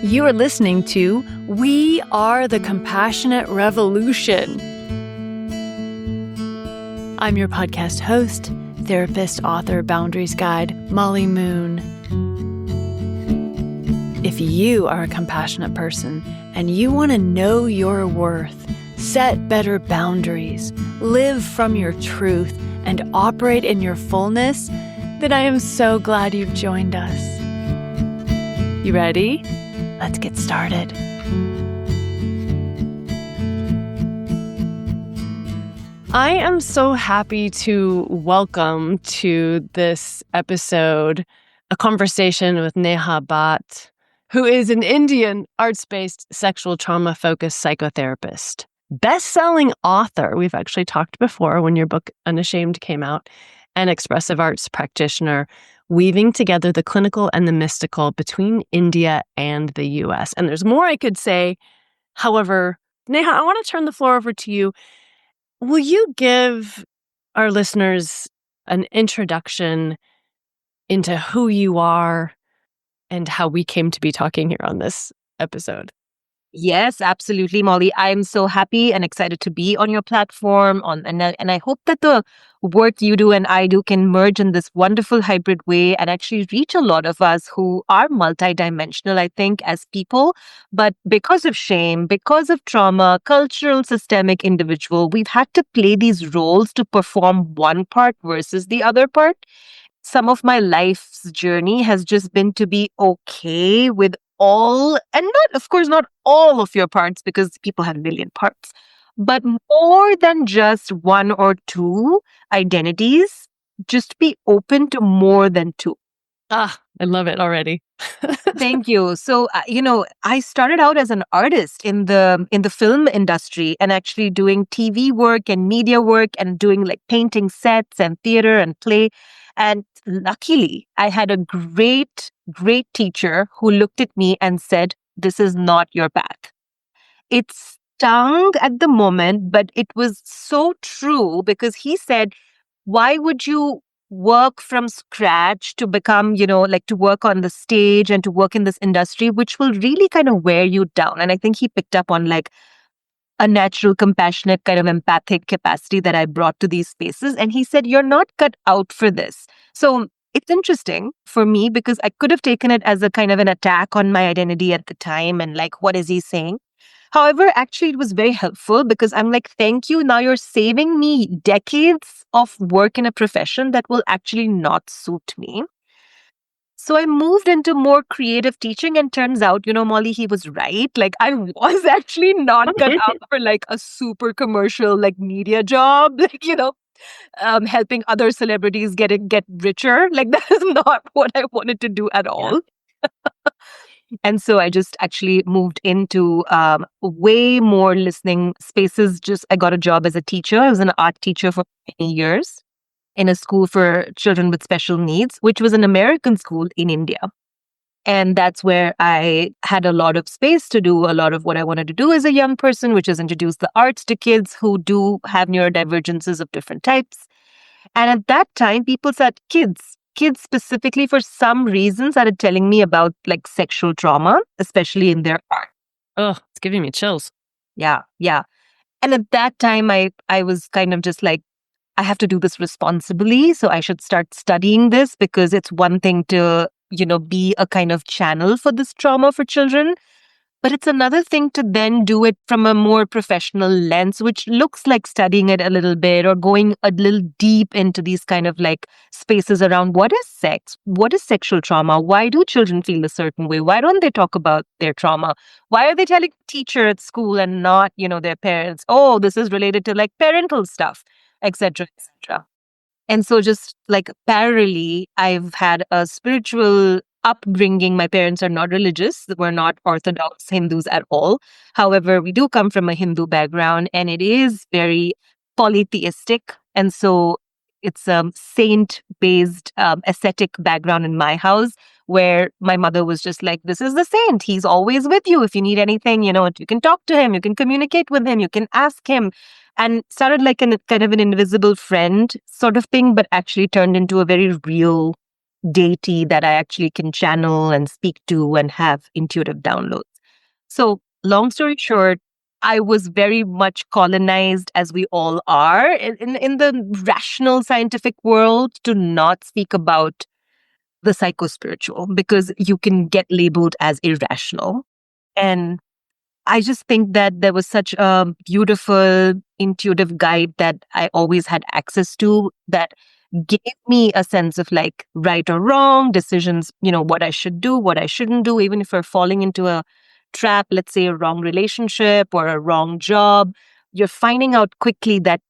You are listening to We Are the Compassionate Revolution. I'm your podcast host, therapist, author, boundaries guide, Molly Moon. If you are a compassionate person and you want to know your worth, set better boundaries, live from your truth, and operate in your fullness, then I am so glad you've joined us. You ready? Let's get started. I am so happy to welcome to this episode a conversation with Neha Bhat, who is an Indian arts-based sexual trauma-focused psychotherapist, best-selling author. We've actually talked before when your book Unashamed came out, and expressive arts practitioner, weaving together the clinical and the mystical between India and the US. And there's more I could say. However, Neha, I want to turn the floor over to you. Will you give our listeners an introduction into who you are and how we came to be talking here on this episode? Yes, absolutely, Molly. I'm so happy and excited to be on your platform. And I hope that the work you do and I do can merge in this wonderful hybrid way and actually reach a lot of us who are multidimensional, I think, as people. But because of shame, because of trauma, cultural, systemic, individual, we've had to play these roles to perform one part versus the other part. Some of my life's journey has just been to be okay with all, and not, of course, not all of your parts, because people have a million parts, but more than just one or two identities, just be open to more than two. I love it already. Thank you. So, I started out as an artist in the film industry and actually doing TV work and media work and doing like painting sets and theater and play. And luckily, I had a great teacher who looked at me and said, "This is not your path." It stung at the moment, but it was so true because he said, "Why would you work from scratch to become, to work on the stage and to work in this industry, which will really kind of wear you down?" And I think he picked up on like a natural, compassionate, kind of empathic capacity that I brought to these spaces. And he said, "You're not cut out for this." So it's interesting for me because I could have taken it as a kind of an attack on my identity at the time and like, what is he saying? However, actually, it was very helpful because I'm like, thank you. Now you're saving me decades of work in a profession that will actually not suit me. So I moved into more creative teaching, and turns out, Molly, he was right. Like I was actually not cut out for like a super commercial like media job, like, helping other celebrities get richer. Like that is not what I wanted to do at all. And so I just actually moved into way more listening spaces. Just I got a job as a teacher. I was an art teacher for many years in a school for children with special needs, which was an American school in India. And that's where I had a lot of space to do a lot of what I wanted to do as a young person, which is introduce the arts to kids who do have neurodivergences of different types. And at that time, people said kids specifically for some reason started telling me about like sexual trauma, especially in their art. Oh, it's giving me chills. Yeah. And at that time, I was kind of just like, I have to do this responsibly. So I should start studying this because it's one thing to, be a kind of channel for this trauma for children. But it's another thing to then do it from a more professional lens, which looks like studying it a little bit or going a little deep into these kind of like spaces around what is sex? What is sexual trauma? Why do children feel a certain way? Why don't they talk about their trauma? Why are they telling a teacher at school and not, their parents? Oh, this is related to like parental stuff, etc., etc. And so just like parallelly, I've had a spiritual upbringing. My parents are not religious. We're not Orthodox Hindus at all. However, we do come from a Hindu background and it is very polytheistic. And so it's a saint-based ascetic background in my house where my mother was just like, this is the saint. He's always with you. If you need anything, you can talk to him. You can communicate with him. You can ask him. And started like kind of an invisible friend sort of thing, but actually turned into a very real deity that I actually can channel and speak to and have intuitive downloads. So, long story short, I was very much colonized, as we all are, in the rational scientific world, to not speak about the psychospiritual because you can get labeled as irrational. And I just think that there was such a beautiful, intuitive guide that I always had access to that gave me a sense of like right or wrong decisions, what I should do, what I shouldn't do, even if we're falling into a trap, let's say a wrong relationship or a wrong job. You're finding out quickly that,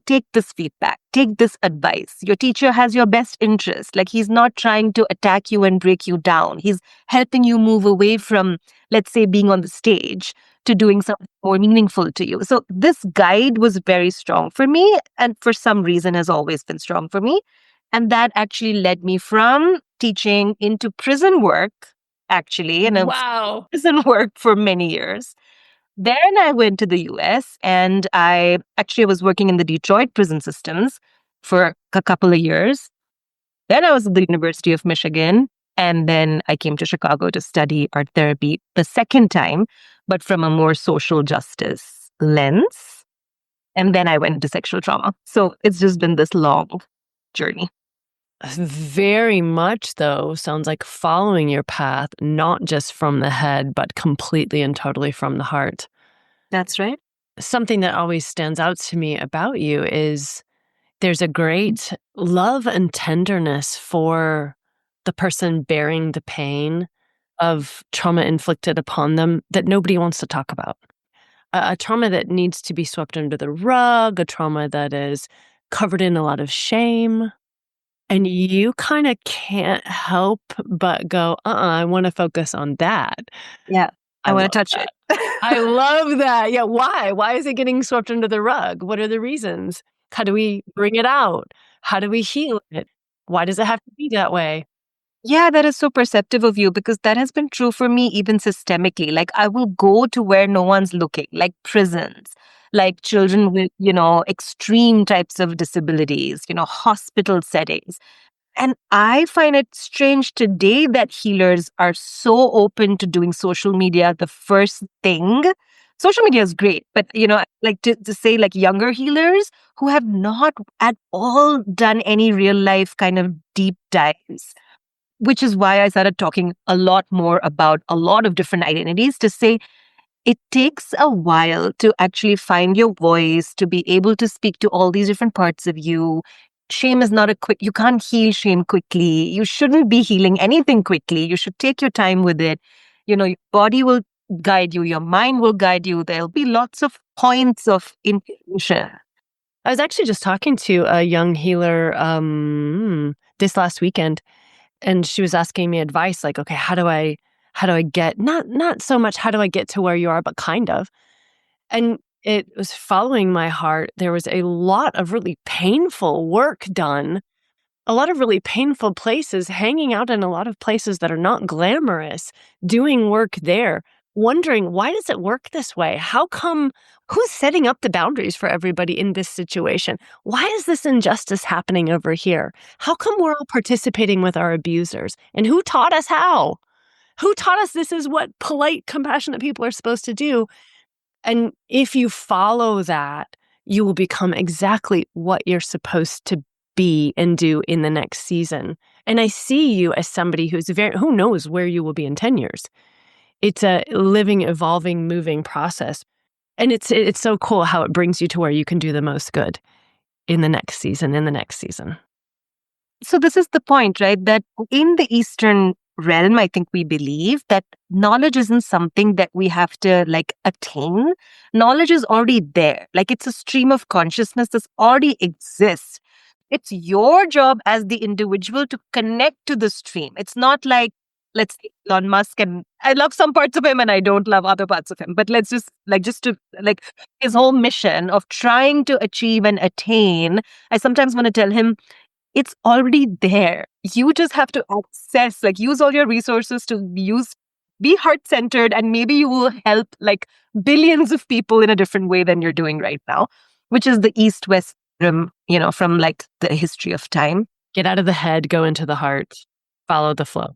take this feedback, take this advice. Your teacher has your best interest. Like he's not trying to attack you and break you down. He's helping you move away from, let's say, being on the stage to doing something more meaningful to you. So this guide was very strong for me and for some reason has always been strong for me. And that actually led me from teaching into prison work, actually. And I was Wow. prison work for many years. Then I went to the US and I actually was working in the Detroit prison systems for a couple of years. Then I was at the University of Michigan. And then I came to Chicago to study art therapy the second time, but from a more social justice lens. And then I went into sexual trauma. So it's just been this long journey. Very much, though, sounds like following your path, not just from the head, but completely and totally from the heart. That's right. Something that always stands out to me about you is there's a great love and tenderness for the person bearing the pain of trauma inflicted upon them that nobody wants to talk about. A trauma that needs to be swept under the rug, a trauma that is covered in a lot of shame. And you kinda can't help but go, I wanna focus on that." Yeah. I I want love to touch that. it. I love that. Yeah, why? Why is it getting swept under the rug? What are the reasons? How do we bring it out? How do we heal it? Why does it have to be that way? Yeah, that is so perceptive of you because that has been true for me even systemically. Like I will go to where no one's looking, like prisons, like children with, extreme types of disabilities, hospital settings. And I find it strange today that healers are so open to doing social media the first thing. Social media is great, but like to say like younger healers who have not at all done any real life kind of deep dives, which is why I started talking a lot more about a lot of different identities to say it takes a while to actually find your voice, to be able to speak to all these different parts of you. Shame is not you can't heal shame quickly. You shouldn't be healing anything quickly. You should take your time with it. Your body will guide you, your mind will guide you. There'll be lots of points of intuition. I was actually just talking to a young healer, this last weekend, and she was asking me advice like, "Okay, how do I get" not so much how do I get to where you are, but kind of. And it was following my heart. There was a lot of really painful work done, a lot of really painful places, hanging out in a lot of places that are not glamorous, doing work there, wondering why does it work this way? How come who's setting up the boundaries for everybody in this situation? Why is this injustice happening over here? How come we're all participating with our abusers? And who taught us how? Who taught us this is what polite, compassionate people are supposed to do? And if you follow that, you will become exactly what you're supposed to be and do in the next season. And I see you as somebody who knows where you will be in 10 years. It's a living, evolving, moving process. And it's so cool how it brings you to where you can do the most good in the next season, in the next season. So this is the point, right? That in the Eastern realm, I think we believe that knowledge isn't something that we have to like attain. Knowledge is already there. Like it's a stream of consciousness that already exists. It's your job as the individual to connect to the stream. It's not like, let's say Elon Musk, and I love some parts of him and I don't love other parts of him. But let's just to like his whole mission of trying to achieve and attain. I sometimes want to tell him, it's already there. You just have to access, like use all your resources to be heart-centered, and maybe you will help like billions of people in a different way than you're doing right now, which is the East-West from like the history of time. Get out of the head, go into the heart. Follow the flow.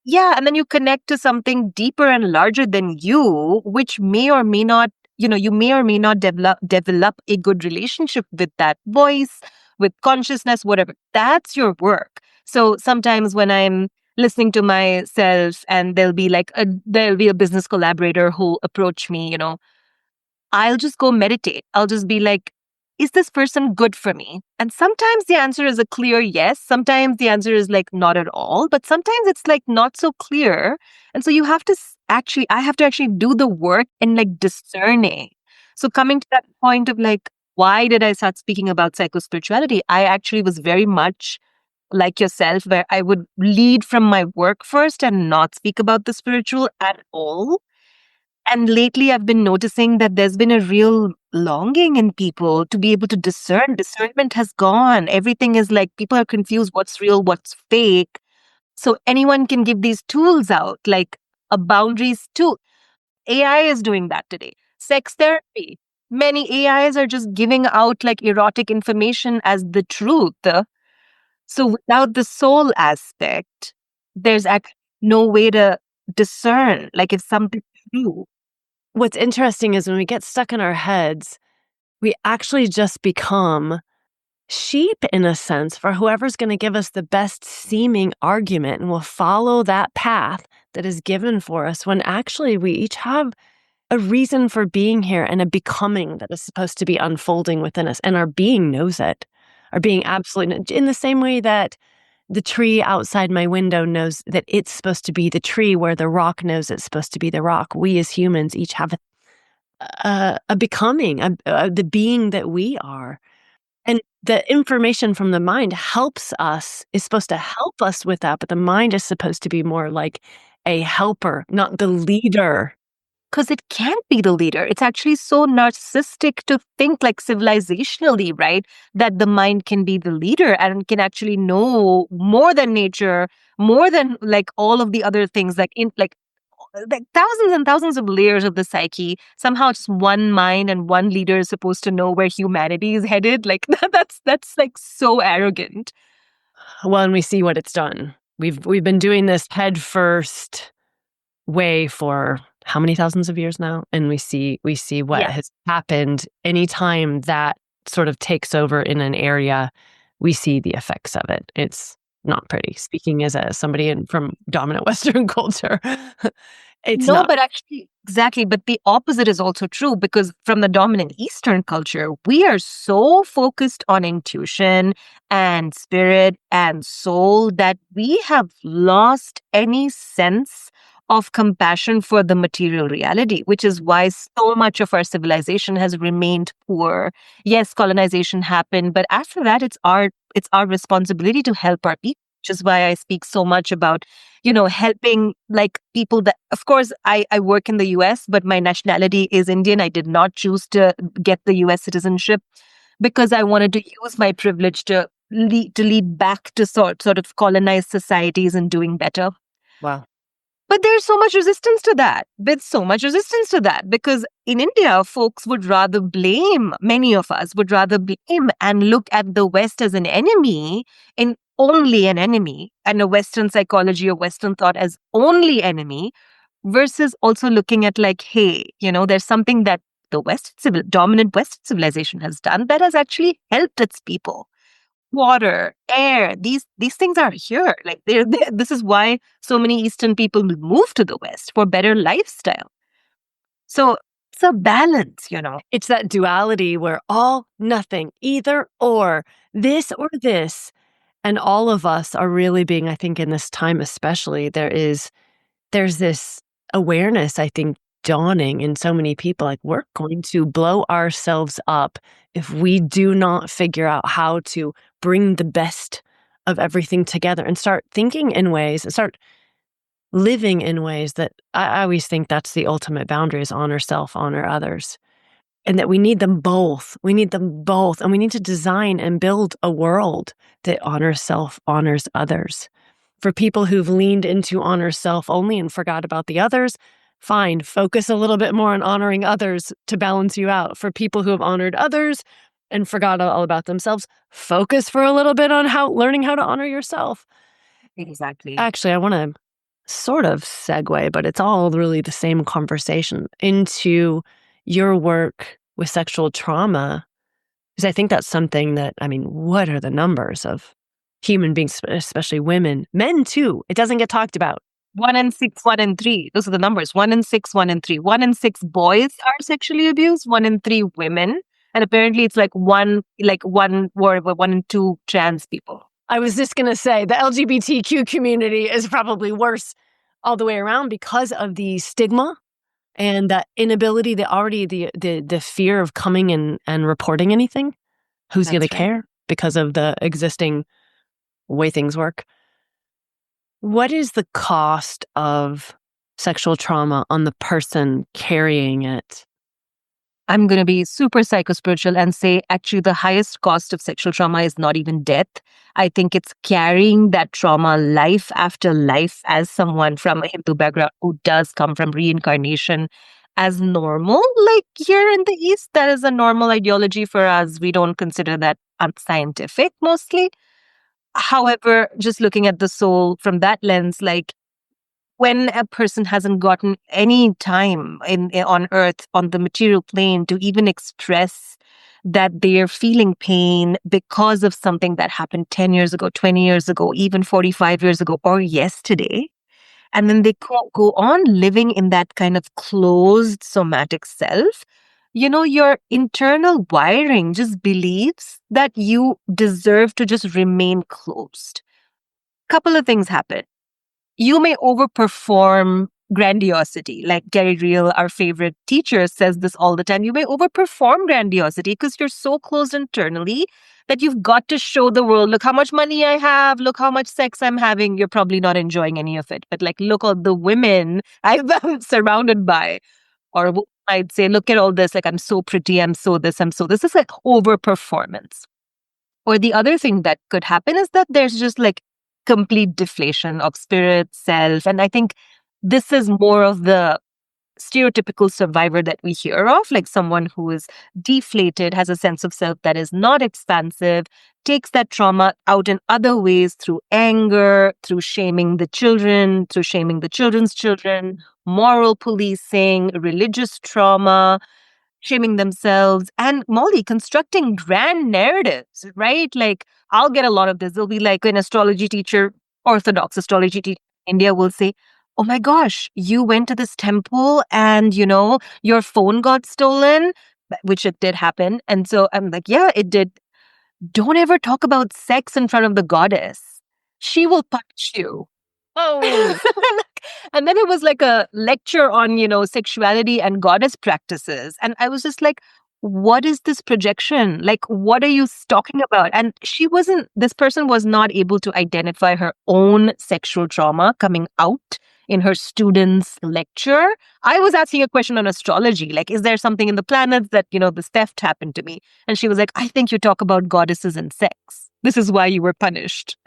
Yeah, and then you connect to something deeper and larger than you, which may or may not, you may or may not develop a good relationship with that voice, with consciousness, whatever. That's your work. So sometimes when I'm listening to myself and there'll be a business collaborator who'll approach me, I'll just go meditate. I'll just be like, is this person good for me? And sometimes the answer is a clear yes. Sometimes the answer is like not at all. But sometimes it's like not so clear. And so you have to I have to actually do the work and like discerning. So coming to that point of like, why did I start speaking about psychospirituality? I actually was very much like yourself, where I would lead from my work first and not speak about the spiritual at all. And lately, I've been noticing that there's been a real longing in people to be able to discern. Discernment has gone. Everything is like people are confused what's real, what's fake. So anyone can give these tools out, like a boundaries tool. AI is doing that today. Sex therapy. Many AIs are just giving out like erotic information as the truth. So without the soul aspect, there's actually no way to discern, like if something's true. What's interesting is when we get stuck in our heads, we actually just become sheep in a sense for whoever's going to give us the best seeming argument, and we'll follow that path that is given for us when actually we each have a reason for being here and a becoming that is supposed to be unfolding within us. And our being knows it. Our being absolutely, in the same way that the tree outside my window knows that it's supposed to be the tree, where the rock knows it's supposed to be the rock. We as humans each have a becoming, the being that we are. And the information from the mind is supposed to help us with that, but the mind is supposed to be more like a helper, not the leader. Because it can't be the leader. It's actually so narcissistic to think like civilizationally, right? That the mind can be the leader and can actually know more than nature, more than like all of the other things, like thousands and thousands of layers of the psyche. Somehow just one mind and one leader is supposed to know where humanity is headed. Like that's like so arrogant. Well, and we see what it's done. We've been doing this head first way for how many thousands of years now? And we see what Yeah. has happened anytime that sort of takes over in an area. We see the effects of it. It's not pretty. Speaking as somebody from dominant Western culture, it's No, not. but actually, exactly. But the opposite is also true because from the dominant Eastern culture, we are so focused on intuition and spirit and soul that we have lost any sense of compassion for the material reality, which is why so much of our civilization has remained poor. Yes, colonization happened, but after that, it's our responsibility to help our people, which is why I speak so much about helping like people that, of course, I work in the US, but my nationality is Indian. I did not choose to get the US citizenship because I wanted to use my privilege to lead back to sort of colonized societies and doing better. Wow. But there's so much resistance to that. There's so much resistance to that because in India, many of us would rather blame and look at the West as an enemy, and only an enemy, and a Western psychology or Western thought as only enemy, versus also looking at like, hey, there's something that the dominant Western civilization has done that has actually helped its people. Water, air, these things are here. Like this is why so many Eastern people move to the West for better lifestyle. So it's a balance. It's that duality where all, nothing, either or, this or this. And all of us are really being, I think, in this time especially, there's this awareness, I think, dawning in so many people, like we're going to blow ourselves up if we do not figure out how to bring the best of everything together and start thinking in ways and start living in ways that I always think that's the ultimate boundary, is honor self, honor others. And that we need them both. We need them both. And we need to design and build a world that honors self, honors others. For people who've leaned into honor self only and forgot about the others, fine, focus a little bit more on honoring others to balance you out. For people who have honored others and forgot all about themselves, focus for a little bit on learning how to honor yourself. Exactly. Actually, I want to sort of segue, but it's all really the same conversation into your work with sexual trauma. Because I think that's something that, I mean, what are the numbers of human beings, especially women, men too? It doesn't get talked about. 1 in 6, 1 in 3. Those are the numbers. 1 in 6, 1 in 3. 1 in 6 boys are sexually abused. 1 in 3 women, and apparently it's like one or 1 in 2 trans people. I was just going to say the LGBTQ community is probably worse all the way around because of the stigma and the inability, the fear of coming and reporting anything. Who's going to That's right. care because of the existing way things work? What is the cost of sexual trauma on the person carrying it? I'm going to be super psychospiritual and say actually the highest cost of sexual trauma is not even death. I think it's carrying that trauma life after life as someone from a Hindu background who does come from reincarnation as normal. Like here in the East, that is a normal ideology for us. We don't consider that unscientific mostly. However, just looking at the soul from that lens, like when a person hasn't gotten any time on earth on the material plane to even express that they're feeling pain because of something that happened 10 years ago, 20 years ago, even 45 years ago, or yesterday, and then they go on living in that kind of closed somatic self, your internal wiring just believes that you deserve to just remain closed. Couple of things happen. You may overperform grandiosity. Like Gary Reel, our favorite teacher, says this all the time. You may overperform grandiosity because you're so closed internally that you've got to show the world, look how much money I have, look how much sex I'm having. You're probably not enjoying any of it. But like, look at the women I'm surrounded by. Or I'd say, look at all this. Like, I'm so pretty. I'm so this. I'm so this. Is like overperformance. Or the other thing that could happen is that there's just like complete deflation of spirit, self. And I think this is more of the stereotypical survivor that we hear of, like someone who is deflated, has a sense of self that is not expansive, takes that trauma out in other ways through anger, through shaming the children, through shaming the children's children, moral policing, religious trauma, shaming themselves, and Molly constructing grand narratives, right? Like, I'll get a lot of this. There'll be like an astrology teacher, orthodox astrology teacher in India will say, oh my gosh, you went to this temple and, your phone got stolen, which it did happen. And so I'm like, yeah, it did. Don't ever talk about sex in front of the goddess. She will punish you. Oh, And then it was like a lecture on, sexuality and goddess practices. And I was just like, what is this projection? Like, what are you talking about? And this person was not able to identify her own sexual trauma coming out in her students' lecture. I was asking a question on astrology, like, is there something in the planets that, this theft happened to me? And she was like, I think you talk about goddesses and sex. This is why you were punished.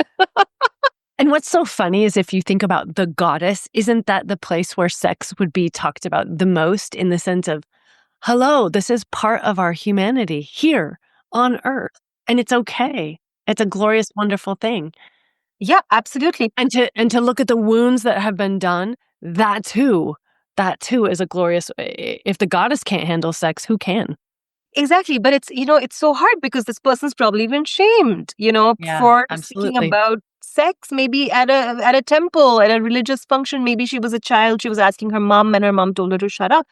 and what's so funny is if you think about the goddess, isn't that the place where sex would be talked about the most in the sense of, hello, this is part of our humanity here on earth, and it's okay. It's a glorious, wonderful thing. Yeah, absolutely. And to look at the wounds that have been done, that too is a glorious. If the goddess can't handle sex, who can? Exactly. But it's so hard because this person's probably been shamed, Yeah, for speaking absolutely. about sex, maybe at a temple, at a religious function. Maybe she was a child, she was asking her mom, and her mom told her to shut up,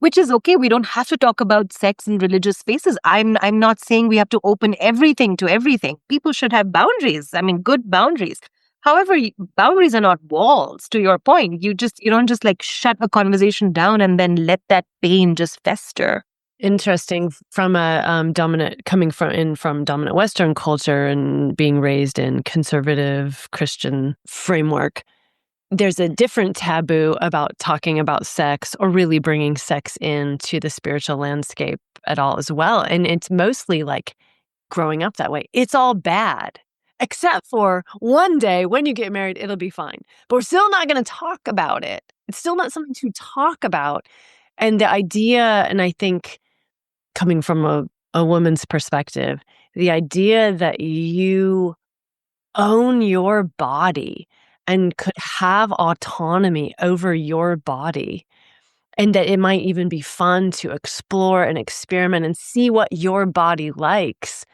which is okay. We don't have to talk about sex in religious spaces. I'm not saying we have to open everything to everything. People should have boundaries. I mean, good boundaries. However, boundaries are not walls, to your point. You don't just like shut a conversation down and then let that pain just fester. Interesting from a dominant coming from dominant Western culture and being raised in conservative Christian framework. There's a different taboo about talking about sex or really bringing sex into the spiritual landscape at all as well. And it's mostly like growing up that way. It's all bad, except for one day when you get married, it'll be fine. But we're still not going to talk about it. It's still not something to talk about. And the idea, and I think coming from a woman's perspective, the idea that you own your body and could have autonomy over your body, and that it might even be fun to explore and experiment and see what your body likes.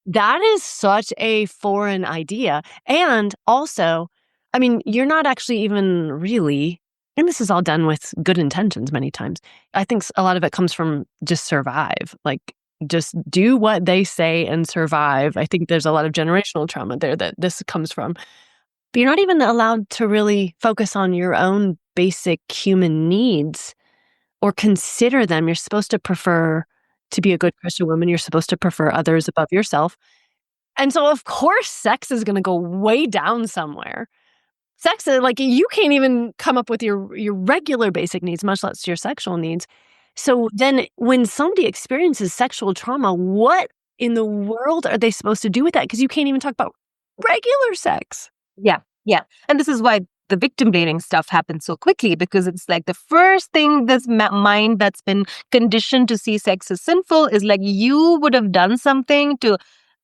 That is such a foreign idea. And also, I mean, you're not actually even really, and this is all done with good intentions many times. I think a lot of it comes from just survive, like just do what they say and survive. I think there's a lot of generational trauma there that this comes from. But you're not even allowed to really focus on your own basic human needs or consider them. You're supposed to prefer to be a good Christian woman. You're supposed to prefer others above yourself. And so, of course, sex is gonna go way down somewhere. Sex is like, you can't even come up with your regular basic needs, much less your sexual needs. So then when somebody experiences sexual trauma, what in the world are they supposed to do with that? Because you can't even talk about regular sex. Yeah, yeah. And this is why the victim blaming stuff happens so quickly, because it's like the first thing this mind that's been conditioned to see sex as sinful is like you would have done something to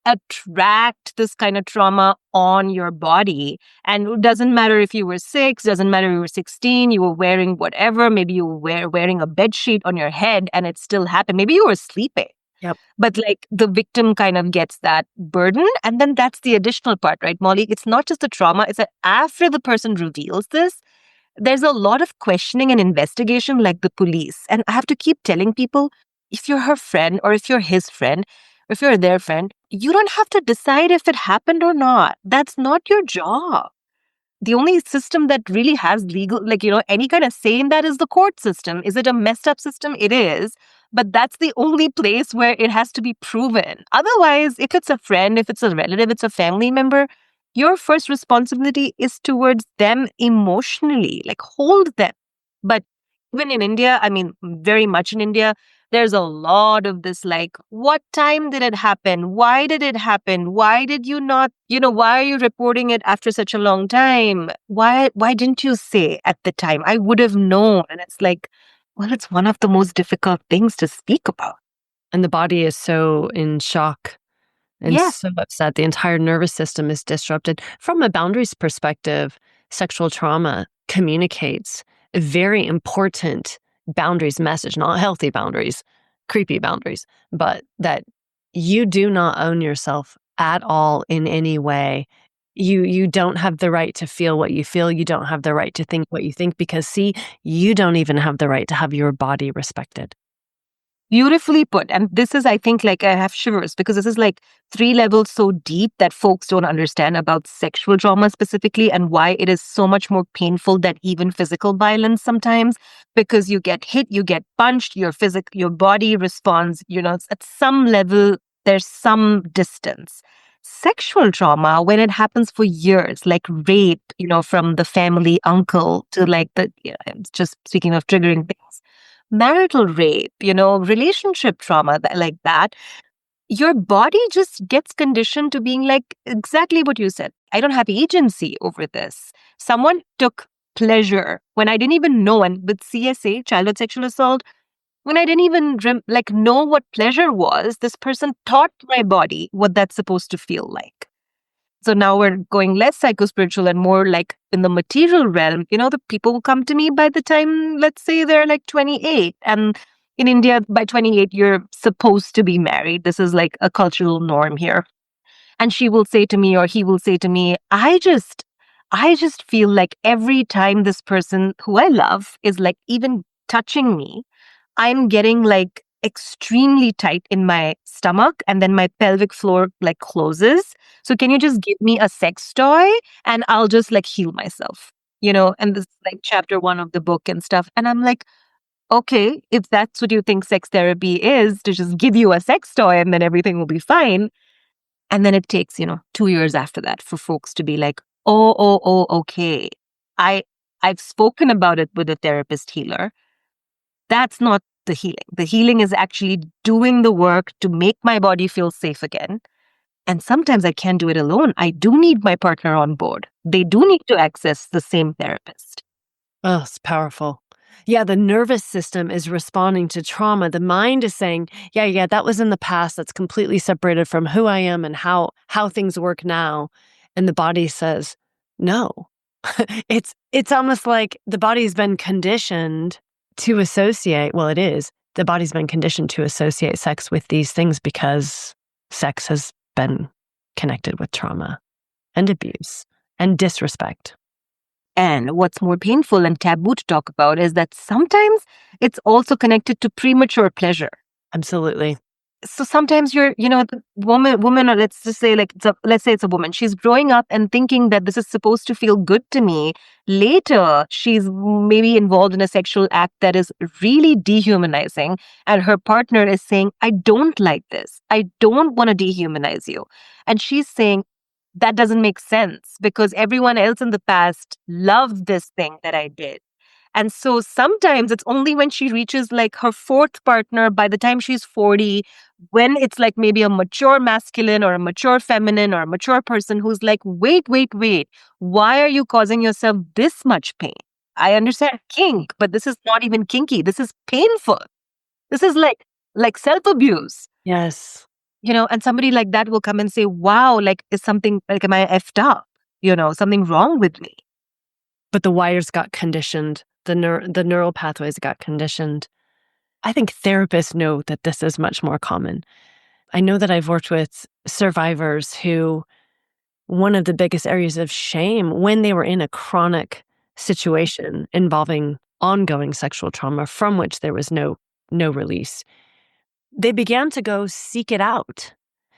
attract this kind of trauma on your body. And it doesn't matter if you were 6, doesn't matter if you were 16, you were wearing whatever, maybe you were wearing a bed sheet on your head and it still happened. Maybe you were sleeping. Yep. But like the victim kind of gets that burden. And then that's the additional part, right, Molly? It's not just the trauma, it's that after the person reveals this, there's a lot of questioning and investigation, like the police. And I have to keep telling people, if you're her friend or if you're his friend, or if you're their friend, you don't have to decide if it happened or not. That's not your job. The only system that really has legal, like, any kind of say in that is the court system. Is it a messed up system? It is. But that's the only place where it has to be proven. Otherwise, if it's a friend, if it's a relative, it's a family member, your first responsibility is towards them emotionally, like hold them. But even in India, I mean, very much in India, there's a lot of this like, what time did it happen? Why did it happen? Why did you not, why are you reporting it after such a long time? Why didn't you say at the time? I would have known. And it's like, well, it's one of the most difficult things to speak about. And the body is so in shock and Yeah. so upset. The entire nervous system is disrupted. From a boundaries perspective, sexual trauma communicates a very important boundaries message, not healthy boundaries, creepy boundaries, but that you do not own yourself at all in any way. You don't have the right to feel what you feel. You don't have the right to think what you think because see, you don't even have the right to have your body respected. Beautifully put. And this is, I think, like I have shivers because this is like 3 levels so deep that folks don't understand about sexual trauma specifically and why it is so much more painful than even physical violence sometimes. Because you get hit, you get punched, your body responds, at some level, there's some distance. Sexual trauma, when it happens for years, like rape, from the family uncle to like just speaking of triggering things, marital rape, relationship trauma like that, your body just gets conditioned to being like exactly what you said. I don't have agency over this. Someone took pleasure when I didn't even know, and with CSA, childhood sexual assault, when I didn't even know what pleasure was, this person taught my body what that's supposed to feel like. So now we're going less psychospiritual and more like in the material realm. The people who come to me by the time, let's say they're like 28. And in India, by 28, you're supposed to be married. This is like a cultural norm here. And she will say to me, or he will say to me, I just feel like every time this person who I love is like even touching me, I'm getting like extremely tight in my stomach and then my pelvic floor like closes. So can you just give me a sex toy and I'll just like heal myself, and this is like chapter 1 of the book and stuff. And I'm like, okay, if that's what you think sex therapy is, to just give you a sex toy and then everything will be fine. And then it takes, 2 years after that for folks to be like, oh, okay. I I've spoken about it with a therapist healer. That's not the healing. The healing is actually doing the work to make my body feel safe again. And sometimes I can't do it alone. I do need my partner on board. They do need to access the same therapist. Oh, it's powerful. Yeah, the nervous system is responding to trauma. The mind is saying, yeah, that was in the past. That's completely separated from who I am and how things work now. And the body says, no. It's almost like the body's been conditioned to associate, well, it is. The body's been conditioned to associate sex with these things because sex has been connected with trauma and abuse and disrespect. And what's more painful and taboo to talk about is that sometimes it's also connected to premature pleasure. Absolutely. So sometimes the woman, or let's just say let's say it's a woman. She's growing up and thinking that this is supposed to feel good to me. Later, she's maybe involved in a sexual act that is really dehumanizing, and her partner is saying, "I don't like this. I don't want to dehumanize you," and she's saying, "That doesn't make sense because everyone else in the past loved this thing that I did." And so sometimes it's only when she reaches like her fourth partner by the time she's 40, when it's like maybe a mature masculine or a mature feminine or a mature person who's like, wait, wait, wait, why are you causing yourself this much pain? I understand kink, but this is not even kinky. This is painful. This is like self-abuse. Yes. And somebody like that will come and say, wow, like is something like am I effed up? Something wrong with me. But the wires got conditioned. The neural pathways got conditioned. I think therapists know that this is much more common. I know that I've worked with survivors who one of the biggest areas of shame when they were in a chronic situation involving ongoing sexual trauma from which there was no release, they began to go seek it out.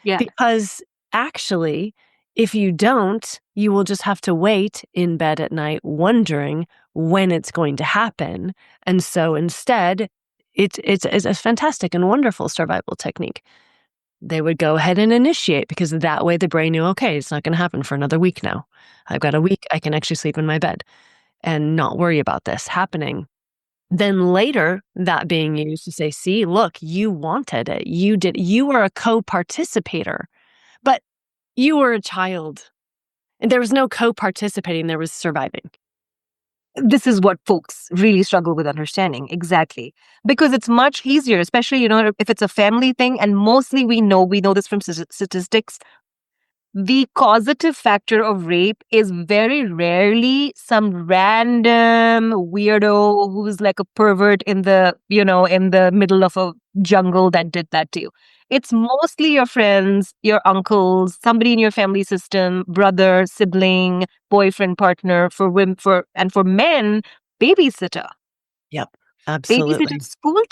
Yeah. Because actually, if you don't, you will just have to wait in bed at night wondering when it's going to happen. And so instead, it's a fantastic and wonderful survival technique. They would go ahead and initiate because that way the brain knew, okay, it's not going to happen for another week now. I've got a week. I can actually sleep in my bed and not worry about this happening. Then later, that being used to say, see, look, you wanted it. You were a co-participator, but you were a child. And there was no co-participating, there was surviving. This is what folks really struggle with understanding. Exactly. Because it's much easier, especially, if it's a family thing. And mostly we know this from statistics. The causative factor of rape is very rarely some random weirdo who's like a pervert in the middle of a jungle that did that to you. It's mostly your friends, your uncles, somebody in your family system, brother, sibling, boyfriend, partner, for women, for men, babysitter, Yep, babysitter, absolutely. school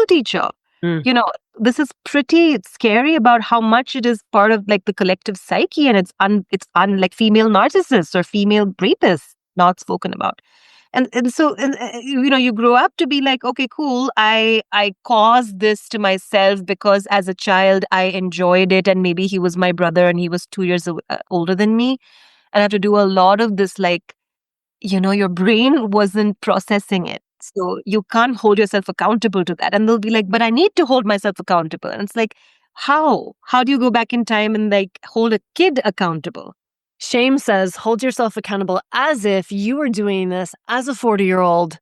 teacher. Mm. You know, this is pretty scary about how much it is part of like the collective psyche, and it's like female narcissists or female rapists not spoken about. And so you grow up to be like, okay, cool, I caused this to myself because as a child I enjoyed it, and maybe he was my brother and he was 2 years older than me, and I have to do a lot of this, like, your brain wasn't processing it. So you can't hold yourself accountable to that. And they'll be like, but I need to hold myself accountable. And it's like, how? How do you go back in time and like hold a kid accountable? Shame says, hold yourself accountable as if you were doing this as a 40-year-old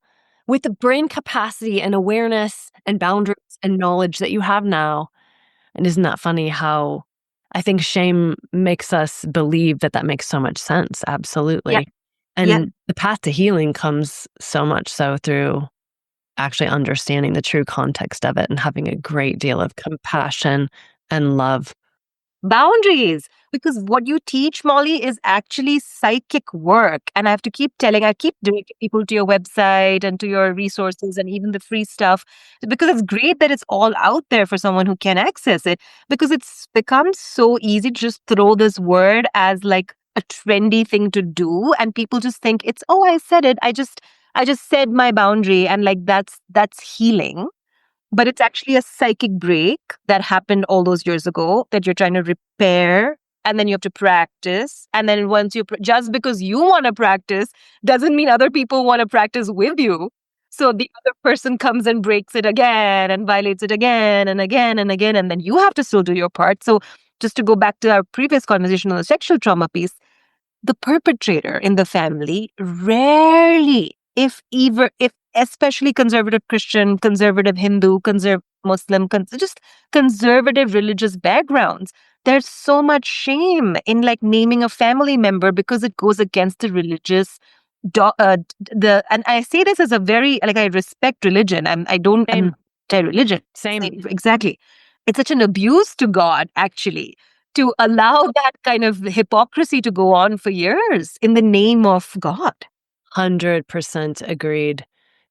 with the brain capacity and awareness and boundaries and knowledge that you have now. And isn't that funny how I think shame makes us believe that that makes so much sense? Yeah. Absolutely. Yeah. And the path to healing comes so much so through actually understanding the true context of it and having a great deal of compassion and love. Boundaries. Because what you teach, Molly, is actually psychic work. And I keep directing people to your website and to your resources and even the free stuff, because it's great that it's all out there for someone who can access it, because it's become so easy to just throw this word as like a trendy thing to do. And people just think it's, oh, I said it. I just said my boundary, and like that's healing. But it's actually a psychic break that happened all those years ago that you're trying to repair. And then you have to practice. And then once just because you want to practice doesn't mean other people want to practice with you. So the other person comes and breaks it again and violates it again and again and again. And then you have to still do your part. So just to go back to our previous conversation on the sexual trauma piece, the perpetrator in the family rarely, if especially conservative Christian, conservative Hindu, conservative Muslim, just conservative religious backgrounds, there's so much shame in like naming a family member because it goes against the religious and I say this as a very like I respect religion. I'm Same. anti-religion. Same. Exactly. It's such an abuse to God, actually, to allow that kind of hypocrisy to go on for years in the name of God. 100% agreed.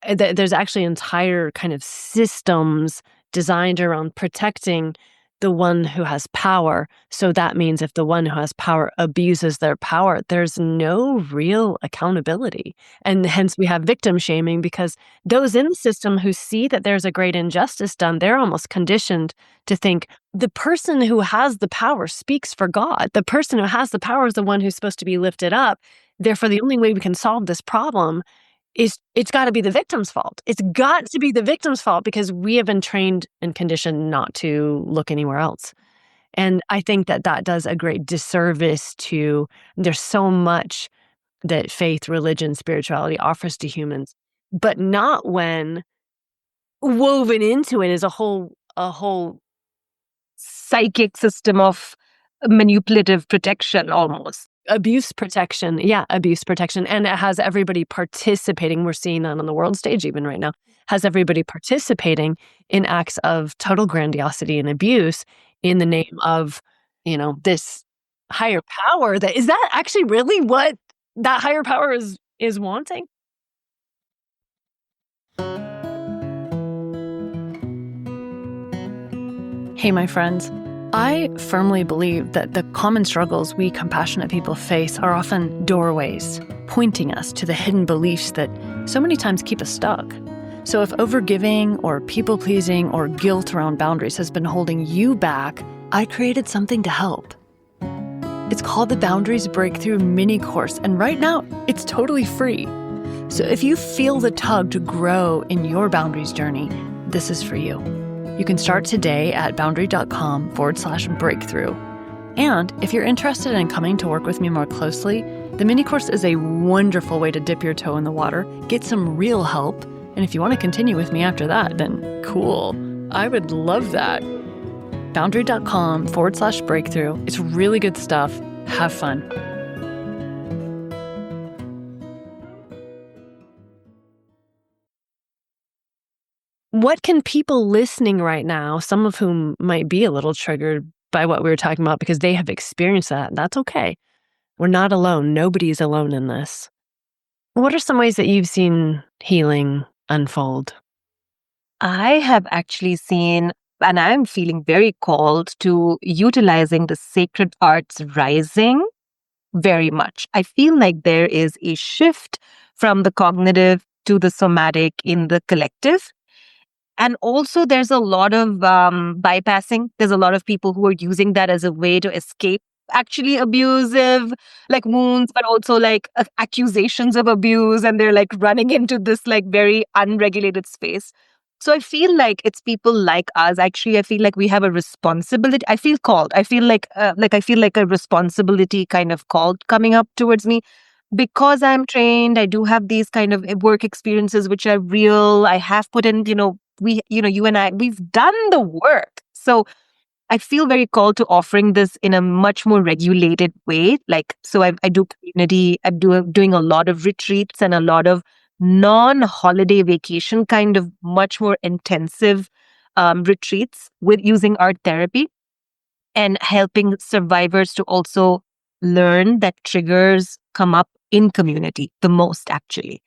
There's actually entire kind of systems designed around protecting the one who has power. So that means if the one who has power abuses their power, there's no real accountability. And hence we have victim shaming because those in the system who see that there's a great injustice done, they're almost conditioned to think the person who has the power speaks for God. The person who has the power is the one who's supposed to be lifted up. Therefore, the only way we can solve this problem is it's got to be the victim's fault. It's got to be the victim's fault because we have been trained and conditioned not to look anywhere else. And I think that that does a great disservice to there's so much that faith, religion, spirituality offers to humans, but not when woven into it is a whole Psychic system of manipulative protection almost. abuse protection. Yeah, abuse protection. And it has everybody participating. We're seeing that on the world stage even right now. Has everybody participating in acts of total grandiosity and abuse in the name of, this higher power that is that actually really what that higher power is wanting? Hey, my friends. I firmly believe that the common struggles we compassionate people face are often doorways, pointing us to the hidden beliefs that so many times keep us stuck. So if overgiving or people-pleasing or guilt around boundaries has been holding you back, I created something to help. It's called the Boundaries Breakthrough Mini Course, and right now, it's totally free. So if you feel the tug to grow in your boundaries journey, this is for you. You can start today at boundary.com/breakthrough. And if you're interested in coming to work with me more closely, the mini course is a wonderful way to dip your toe in the water, get some real help. And if you want to continue with me after that, then cool. I would love that. Boundary.com/breakthrough. It's really good stuff. Have fun. What can people listening right now, some of whom might be a little triggered by what we were talking about because they have experienced that, that's okay. We're not alone. Nobody's alone in this. What are some ways that you've seen healing unfold? I have actually seen, and I'm feeling very called to utilizing the sacred arts rising very much. I feel like there is a shift from the cognitive to the somatic in the collective. And also, there's a lot of bypassing. There's a lot of people who are using that as a way to escape actually abusive like wounds, but also like accusations of abuse. And they're like running into this like very unregulated space. So I feel like it's people like us. Actually, I feel like we have a responsibility. I feel called. I feel like I feel like a responsibility kind of called coming up towards me because I'm trained. I do have these kind of work experiences which are real. I have put in, you and I, we've done the work. So I feel very called to offering this in a much more regulated way. Like, so I do community, doing a lot of retreats and a lot of non-holiday vacation kind of much more intensive retreats with using art therapy and helping survivors to also learn that triggers come up in community the most actually.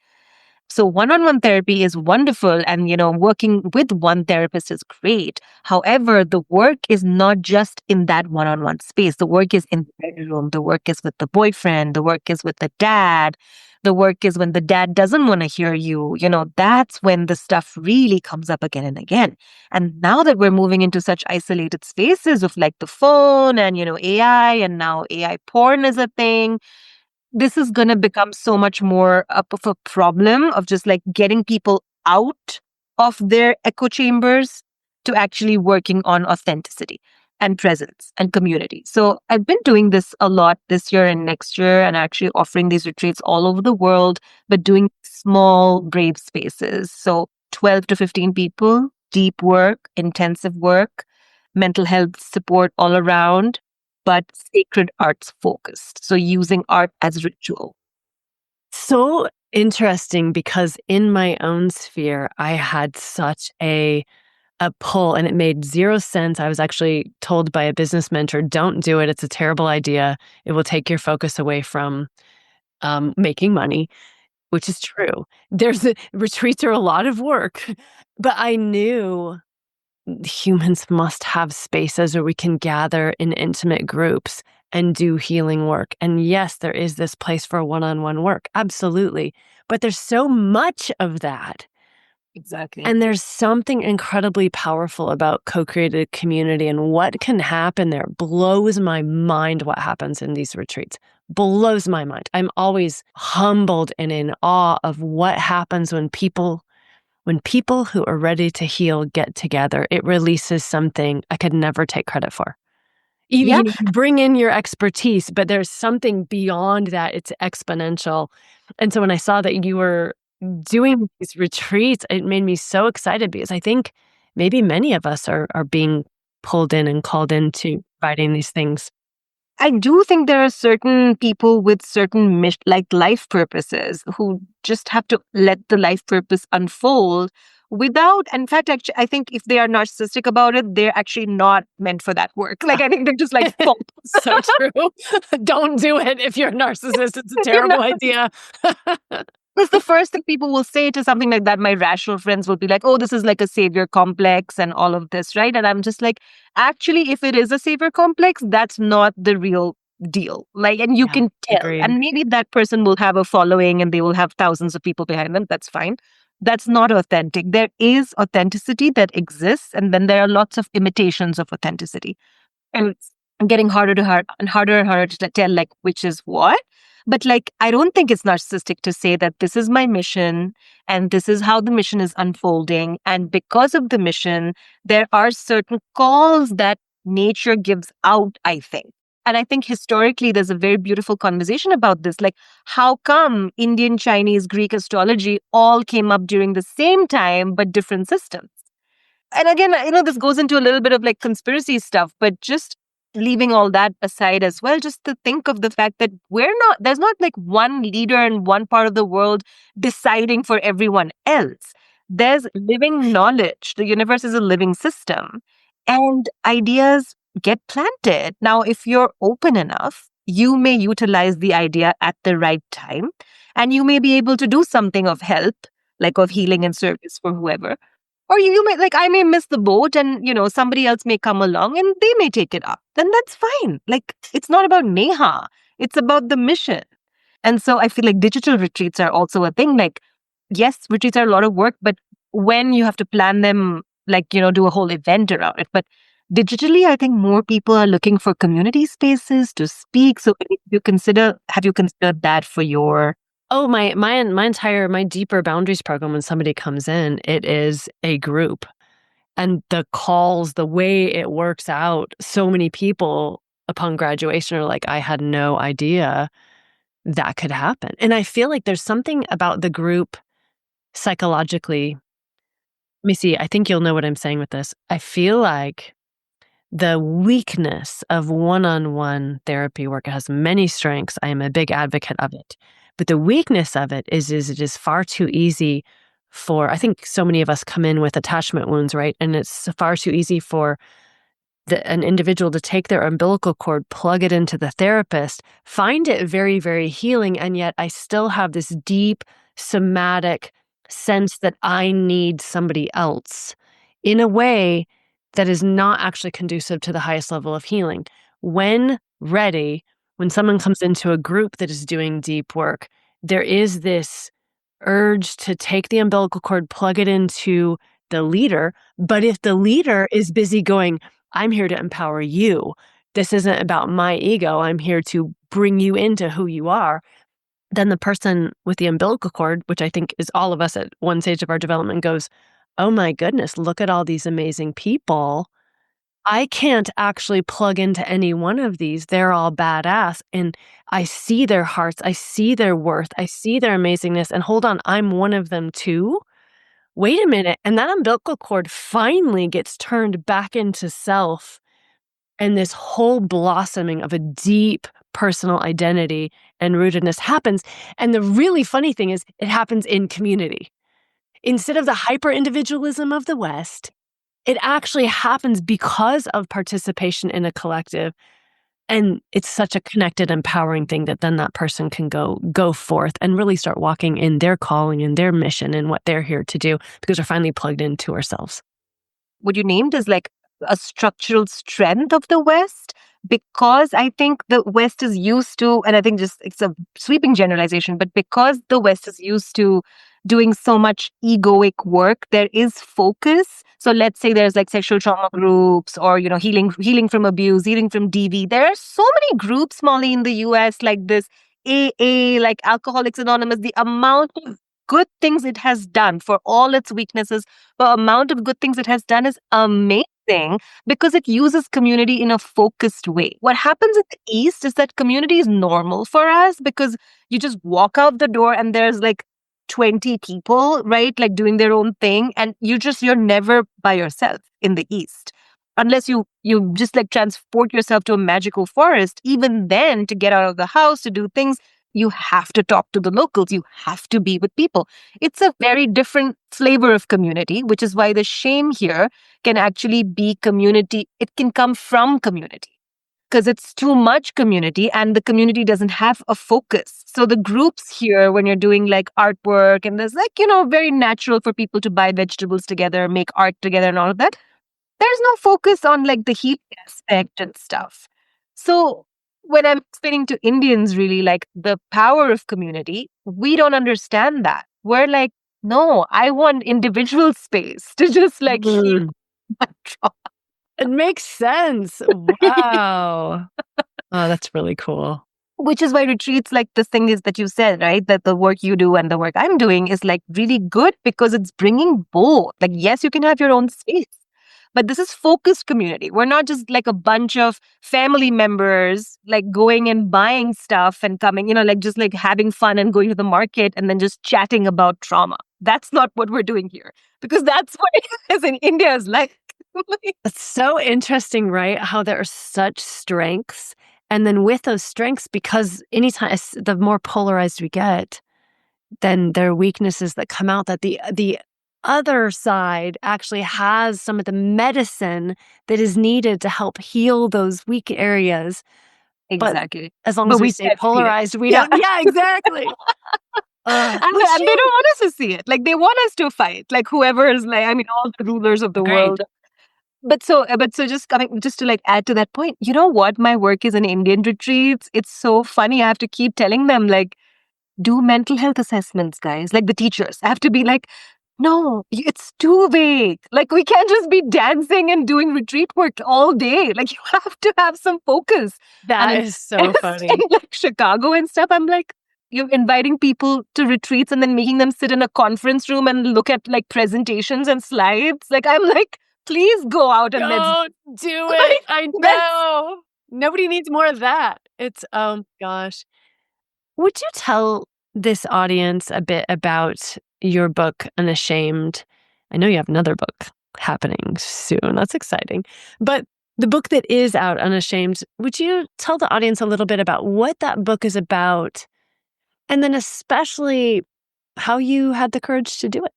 So one-on-one therapy is wonderful and, working with one therapist is great. However, the work is not just in that one-on-one space. The work is in the bedroom. The work is with the boyfriend. The work is with the dad. The work is when the dad doesn't want to hear you. That's when the stuff really comes up again and again. And now that we're moving into such isolated spaces of like the phone and, AI, and now AI porn is a thing, this is going to become so much more up of a problem of just like getting people out of their echo chambers to actually working on authenticity and presence and community. So I've been doing this a lot this year and next year and actually offering these retreats all over the world, but doing small, brave spaces. So 12 to 15 people, deep work, intensive work, mental health support all around, but sacred arts focused. So using art as ritual. So interesting because in my own sphere, I had such a pull and it made 0 sense. I was actually told by a business mentor, "Don't do it. It's a terrible idea. It will take your focus away from, making money," which is true. Retreats are a lot of work, but I knew humans must have spaces where we can gather in intimate groups and do healing work. And yes, there is this place for one-on-one work, absolutely. But there's so much of that. Exactly. And there's something incredibly powerful about co-created community and what can happen there. Blows my mind what happens in these retreats. Blows my mind. I'm always humbled and in awe of what happens when people who are ready to heal get together. It releases something I could never take credit for. Yeah. You bring in your expertise, but there's something beyond that. It's exponential. And so when I saw that you were doing these retreats, it made me so excited because I think maybe many of us are being pulled in and called into providing these things. I do think there are certain people with certain like life purposes who just have to let the life purpose unfold without, in fact, actually, I think if they are narcissistic about it, they're actually not meant for that work. Like, I think they're just like fault. So true. Don't do it if you're a narcissist. It's a You know? terrible idea. Because the first thing people will say to something like that, my rational friends will be like, oh, this is like a savior complex and all of this, right? And I'm just like, actually, if it is a savior complex, that's not the real deal. Like, and you Yeah, can tell. agreed. And maybe that person will have a following and they will have thousands of people behind them. That's fine. That's not authentic. There is authenticity that exists, and then there are lots of imitations of authenticity. And it's getting harder to hard and harder to tell like which is what. But like I don't think it's narcissistic to say that this is my mission and this is how the mission is unfolding. And because of the mission, there are certain calls that nature gives out, I think. And I think historically there's a very beautiful conversation about this. Like, how come Indian, Chinese, Greek astrology all came up during the same time, but different systems? And again, this goes into a little bit of like conspiracy stuff, but just leaving all that aside as well, just to think of the fact that there's not like one leader in one part of the world deciding for everyone else. There's living knowledge. The universe is a living system, and ideas get planted. Now, if you're open enough, you may utilize the idea at the right time, and you may be able to do something of help, like of healing and service for whoever, or you may like I may miss the boat and somebody else may come along and they may take it up. Then that's fine. Like it's not about Neha. It's about the mission. And so I feel like digital retreats are also a thing. Like, yes, retreats are a lot of work, but when you have to plan them, like, do a whole event around it. But digitally, I think more people are looking for community spaces to speak. So have you considered that for your Oh, my deeper boundaries program, when somebody comes in, it is a group. And the calls, the way it works out, so many people upon graduation are like, "I had no idea that could happen." And I feel like there's something about the group psychologically. Let me see, I think you'll know what I'm saying with this. I feel like the weakness of one-on-one therapy work, it has many strengths. I am a big advocate of it. But the weakness of it is it is far too easy for, I think so many of us come in with attachment wounds, right? And it's far too easy for an individual to take their umbilical cord, plug it into the therapist, find it very, very healing. And yet I still have this deep somatic sense that I need somebody else in a way that is not actually conducive to the highest level of healing. When ready, when someone comes into a group that is doing deep work, there is this urge to take the umbilical cord, plug it into the leader. But if the leader is busy going, I'm here to empower you. This isn't about my ego. I'm here to bring you into who you are. Then the person with the umbilical cord, which I think is all of us at one stage of our development, goes, oh my goodness, look at all these amazing people. I can't actually plug into any one of these. They're all badass. And I see their hearts. I see their worth. I see their amazingness. And hold on, I'm one of them too. Wait a minute. And that umbilical cord finally gets turned back into self and this whole blossoming of a deep personal identity and rootedness happens. And the really funny thing is, it happens in community. Instead of the hyper individualism of the West, it actually happens because of participation in a collective. And it's such a connected, empowering thing that then that person can go forth and really start walking in their calling and their mission and what they're here to do because we're finally plugged into ourselves. What you named is like a structural strength of the West, because I think the West is used to, and I think just it's a sweeping generalization, but because the West is used to doing so much egoic work, there is focus. So let's say there's like sexual trauma groups, or healing from abuse, healing from DV. There are so many groups, Molly, in the US, like this AA, like Alcoholics Anonymous. The amount of good things it has done, for all its weaknesses, the amount of good things it has done is amazing, because it uses community in a focused way. What happens in the East is that community is normal for us, because you just walk out the door and there's like 20 people, right? Like doing their own thing. And you're never by yourself in the East. Unless you just like transport yourself to a magical forest. Even then, to get out of the house, to do things, you have to talk to the locals. You have to be with people. It's a very different flavor of community, which is why the shame here can actually be community. It can come from community, because it's too much community and the community doesn't have a focus. So the groups here, when you're doing like artwork, and there's like, very natural for people to buy vegetables together, make art together and all of that. There's no focus on like the healing aspect and stuff. So when I'm explaining to Indians really like the power of community, we don't understand that. We're like, no, I want individual space to just like heal Mm. my trauma. It makes sense. Wow. Oh, that's really cool. Which is why retreats, like the thing is that you said, right? That the work you do and the work I'm doing is like really good, because it's bringing both. Like, yes, you can have your own space, but this is focused community. We're not just like a bunch of family members, like going and buying stuff and coming, like just like having fun and going to the market and then just chatting about trauma. That's not what we're doing here, because that's what it is in India is like. It's so interesting, right? How there are such strengths. And then with those strengths, because the more polarized we get, then there are weaknesses that come out, that the other side actually has some of the medicine that is needed to help heal those weak areas. But Exactly. as long But as we we stay can't see it. polarized, we Yeah. don't. Yeah, exactly. And Would they you? don't want us to see it. Like they want us to fight. Like whoever is like, I mean, all the rulers of the Agreed. world. But so just to like add to that point, you know what? My work is in Indian retreats. It's so funny. I have to keep telling them, like, do mental health assessments, guys. Like the teachers. I have to be like, no, it's too vague. Like we can't just be dancing and doing retreat work all day. Like you have to have some focus. And That in, is so in funny. like Chicago and stuff, I'm like, you're inviting people to retreats and then making them sit in a conference room and look at like presentations and slides. Like I'm like, please go out and let's Don't do it. like I let's know. Nobody needs more of that. It's, oh gosh. Would you tell this audience a bit about your book, Unashamed? I know you have another book happening soon. That's exciting. But the book that is out, Unashamed, would you tell the audience a little bit about what that book is about? And then especially how you had the courage to do it?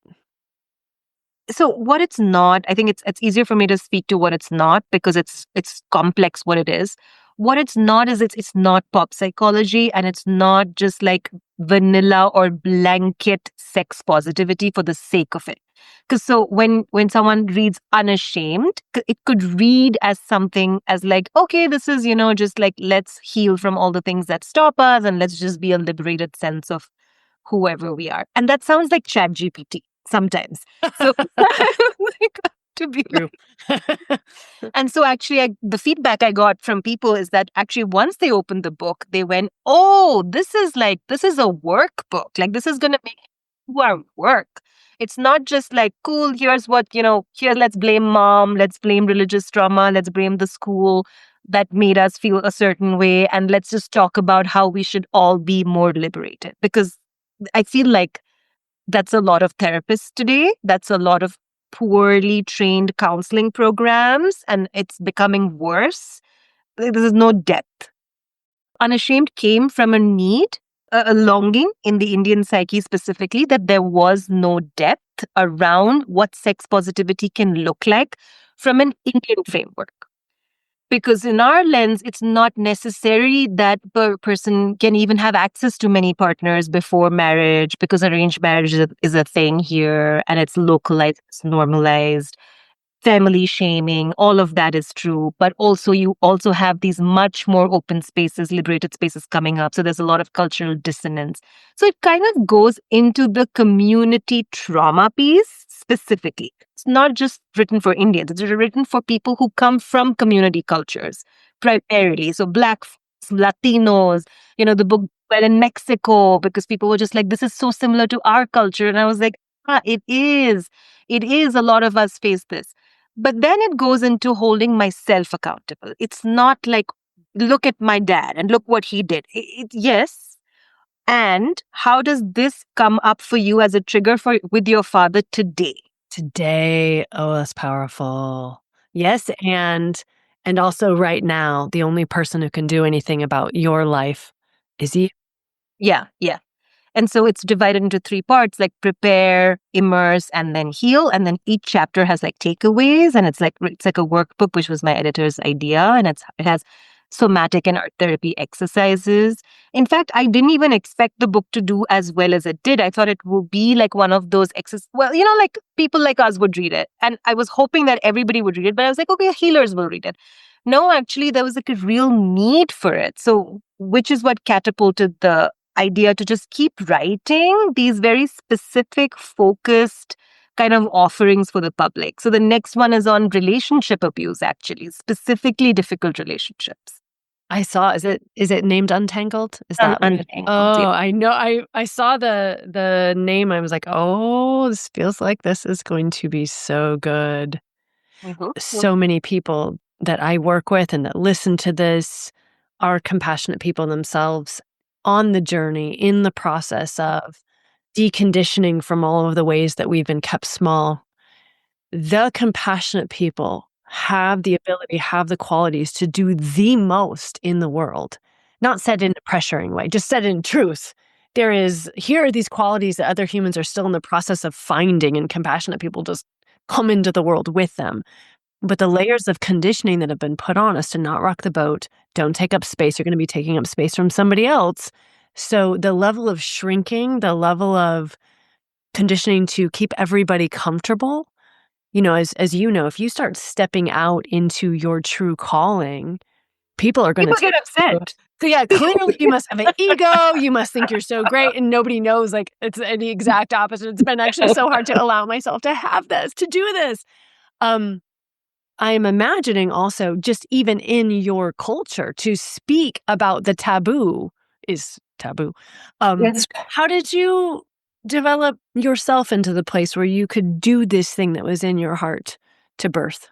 so what it's not, I think it's easier for me to speak to what it's not, because it's complex what it is. What it's not is it's not pop psychology, and it's not just like vanilla or blanket sex positivity for the sake of it. Because so when someone reads Unashamed, it could read as something as like, okay, this is, just like, let's heal from all the things that stop us and let's just be a liberated sense of whoever we are. And that sounds like chat GPT sometimes. So like, to be True. and so actually the feedback I got from people is that actually once they opened the book, they went, oh, this is a workbook. Like this is going to make you do our work. It's not just like, cool, here's what, here, let's blame mom, let's blame religious trauma, let's blame the school that made us feel a certain way. And let's just talk about how we should all be more liberated. Because I feel like that's a lot of therapists today. That's a lot of poorly trained counseling programs, and it's becoming worse. Like, there is no depth. Unashamed came from a need, a longing in the Indian psyche specifically, that there was no depth around what sex positivity can look like from an Indian framework. Because in our lens, it's not necessary that a person can even have access to many partners before marriage, because arranged marriage is a thing here and it's localized, it's normalized. Family shaming, all of that is true. But also, you also have these much more open spaces, liberated spaces coming up. So there's a lot of cultural dissonance. So it kind of goes into the community trauma piece specifically. It's not just written for Indians, it's written for people who come from community cultures primarily. So Black folks, Latinos, the book well in Mexico, because people were just like, this is so similar to our culture. And I was like, it is. It is. A lot of us face this. But then it goes into holding myself accountable. It's not like, look at my dad and look what he did. Yes. And how does this come up for you as a trigger for with your father today? Today, oh, that's powerful. Yes, and also right now, the only person who can do anything about your life is you. Yeah, yeah. And so it's divided into three parts, like prepare, immerse, and then heal. And then each chapter has like takeaways, and it's like a workbook, which was my editor's idea. And it has somatic and art therapy exercises. In fact, I didn't even expect the book to do as well as it did. I thought it would be like one of those well, like people like us would read it. And I was hoping that everybody would read it, but I was like, okay, healers will read it. No, actually, there was like a real need for it. So, which is what catapulted the idea to just keep writing these very specific, focused kind of offerings for the public. So the next one is on relationship abuse, actually, specifically difficult relationships. I saw, is it named Untangled? Is that what it? Untangled. Yeah. Oh, I know. I saw the name. I was like, "Oh, this feels like this is going to be so good." Mhm. So many people that I work with and that listen to this are compassionate people themselves on the journey, in the process of deconditioning from all of the ways that we've been kept small. The compassionate people have the ability, have the qualities to do the most in the world, not said in a pressuring way, just said in truth. Here are these qualities that other humans are still in the process of finding, and compassionate people just come into the world with them. But the layers of conditioning that have been put on us to not rock the boat, don't take up space, you're going to be taking up space from somebody else. So the level of shrinking, the level of conditioning to keep everybody comfortable, as you know, if you start stepping out into your true calling, people are going to People get take you. upset. So yeah, clearly you must have an ego. You must think you're so great, and nobody knows. Like it's the exact opposite. It's been actually so hard to allow myself to have this, to do this. Um, I am imagining also, just even in your culture, to speak about the taboo is taboo. Yes. How did you develop yourself into the place where you could do this thing that was in your heart to birth?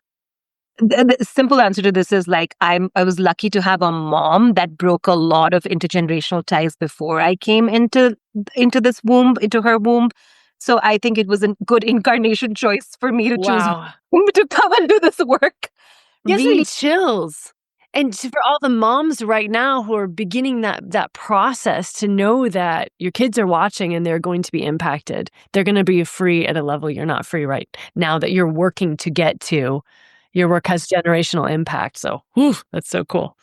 The simple answer to this is like I was lucky to have a mom that broke a lot of intergenerational ties before I came into this womb, into her womb. So I think it was a good incarnation choice for me to choose Wow. to come and do this work. Gives me Really, chills. And for all the moms right now who are beginning that process, to know that your kids are watching and they're going to be impacted. They're going to be free at a level you're not free right now, that you're working to get to. Your work has generational impact. So, whew, that's so cool.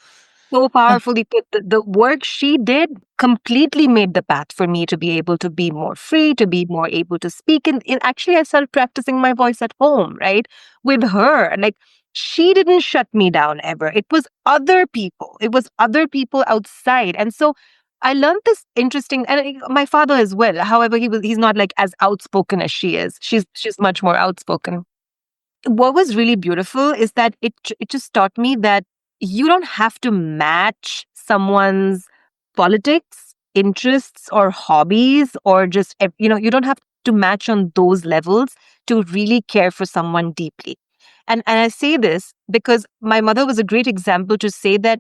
so powerfully put. The work she did completely made the path for me to be able to be more free, to be more able to speak. And actually, I started practicing my voice at home, right? With her. And like, she didn't shut me down ever. It was other people. It was other people outside. And so I learned this interesting, and my father as well. However, he's not like as outspoken as she is. She's much more outspoken. What was really beautiful is that it just taught me that you don't have to match someone's politics, interests, or hobbies, or just you don't have to match on those levels to really care for someone deeply. And I say this because my mother was a great example to say that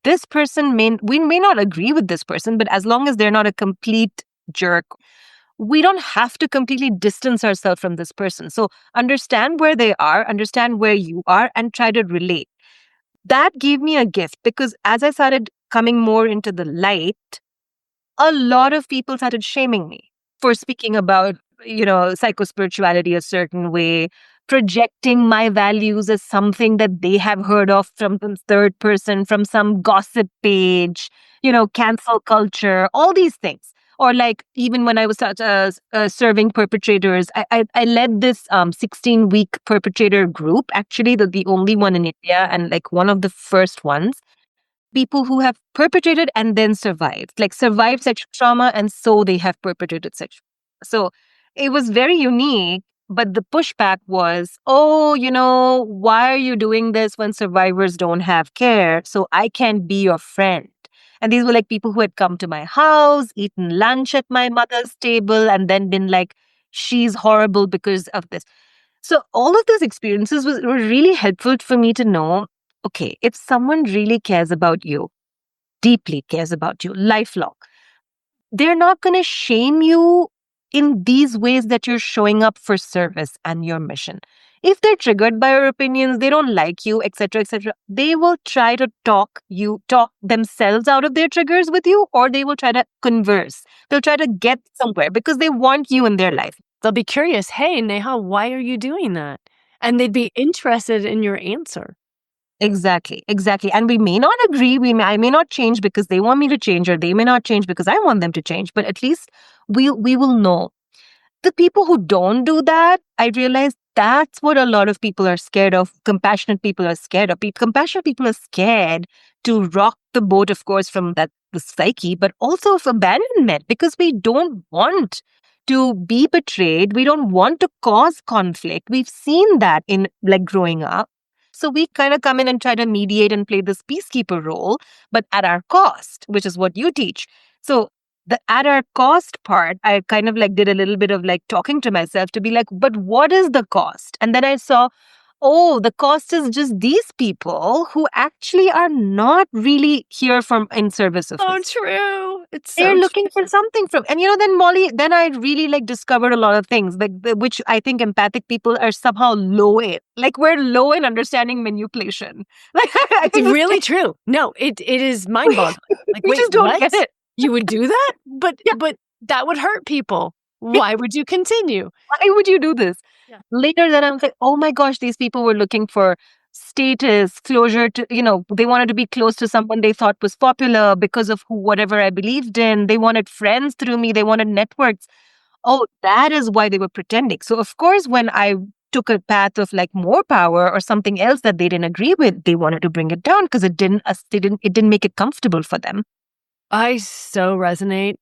this person we may not agree with this person, but as long as they're not a complete jerk we don't have to completely distance ourselves from this person. So understand where they are, understand where you are, and try to relate. That gave me a gift because as I started coming more into the light, a lot of people started shaming me for speaking about, psychospirituality a certain way, projecting my values as something that they have heard of from the third person, from some gossip page, cancel culture, all these things. Or like even when I was serving perpetrators, I led this 16-week perpetrator group, actually the only one in India and like one of the first ones, people who have perpetrated and then survived, like survived sexual trauma, and so they have perpetrated sexual. So it was very unique. But the pushback was, oh, why are you doing this when survivors don't have care? So I can't be your friend. And these were like people who had come to my house, eaten lunch at my mother's table, and then been like, she's horrible because of this. So all of those experiences were really helpful for me to know, okay, if someone really cares about you, deeply cares about you, lifelong, they're not going to shame you in these ways that you're showing up for service and your mission. If they're triggered by your opinions, they don't like you, etc., they will try to talk themselves out of their triggers with you, or they will try to converse. They'll try to get somewhere because they want you in their life. They'll be curious, hey, Neha, why are you doing that? And they'd be interested in your answer. Exactly, exactly. And we may not agree. I may not change because they want me to change, or they may not change because I want them to change. But at least we will know. The people who don't do that, I realize that's what a lot of people are scared of. Compassionate people are scared of. Compassionate people are scared to rock the boat, of course, from the psyche, but also of abandonment, because we don't want to be betrayed. We don't want to cause conflict. We've seen that in like growing up. So we kind of come in and try to mediate and play this peacekeeper role, but at our cost, which is what you teach. So the at our cost part, I kind of like did a little bit of like talking to myself to be like, but what is the cost? And then I saw, oh, the cost is just these people who actually are not really here from in service of So this. true. It's so They're true. looking for something from, and then Molly, then I really like discovered a lot of things, like which I think empathic people are somehow low in. Like we're low in understanding manipulation. Like I It's think really true. No, it is mind-boggling. Like, we wait, just don't what? get it. You would do that? But Yeah. but that would hurt people. Why would you continue? Why would you do this? Yeah. Later, then I'm like, oh my gosh, these people were looking for status, closure to, they wanted to be close to someone they thought was popular because of whatever I believed in. They wanted friends through me, they wanted networks. Oh, that is why they were pretending. So, of course, when I took a path of like more power or something else that they didn't agree with, they wanted to bring it down because it didn't make it comfortable for them. I so resonate.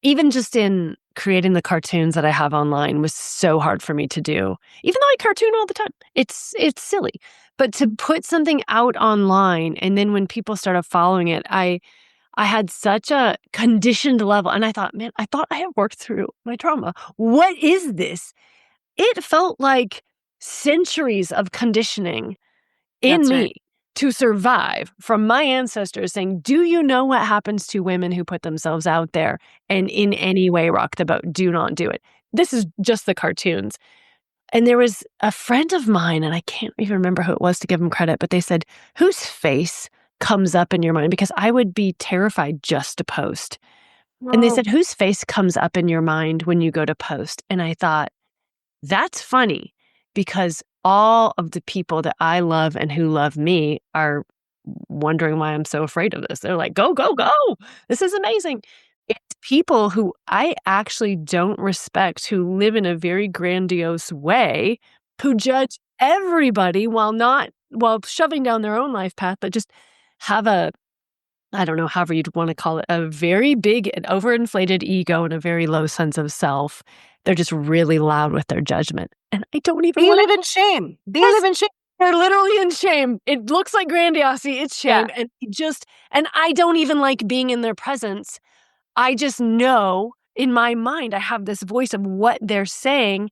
Even just in creating the cartoons that I have online was so hard for me to do. Even though I cartoon all the time. It's silly. But to put something out online and then when people started following it, I had such a conditioned level and I thought, man, I thought I had worked through my trauma. What is this? It felt like centuries of conditioning in That's right. me to survive from my ancestors saying, do you know what happens to women who put themselves out there and in any way rock the boat? Do not do it. This is just the cartoons. And there was a friend of mine, and I can't even remember who it was to give him credit, but they said, whose face comes up in your mind? Because I would be terrified just to post. And they Oh, said, whose face comes up in your mind when you go to post? And I thought, that's funny because all of the people that I love and who love me are wondering why I'm so afraid of this. They're like, go, go, go. This is amazing. It's people who I actually don't respect, who live in a very grandiose way, who judge everybody while shoving down their own life path, but just have I don't know, however you'd want to call it, a very big and overinflated ego and a very low sense of self. They're just really loud with their judgment. And I don't even they want live in shame. They Yes, live in shame. they're literally in shame. It looks like grandiosity, it's Yeah. shame. And I don't even like being in their presence. I just know in my mind, I have this voice of what they're saying.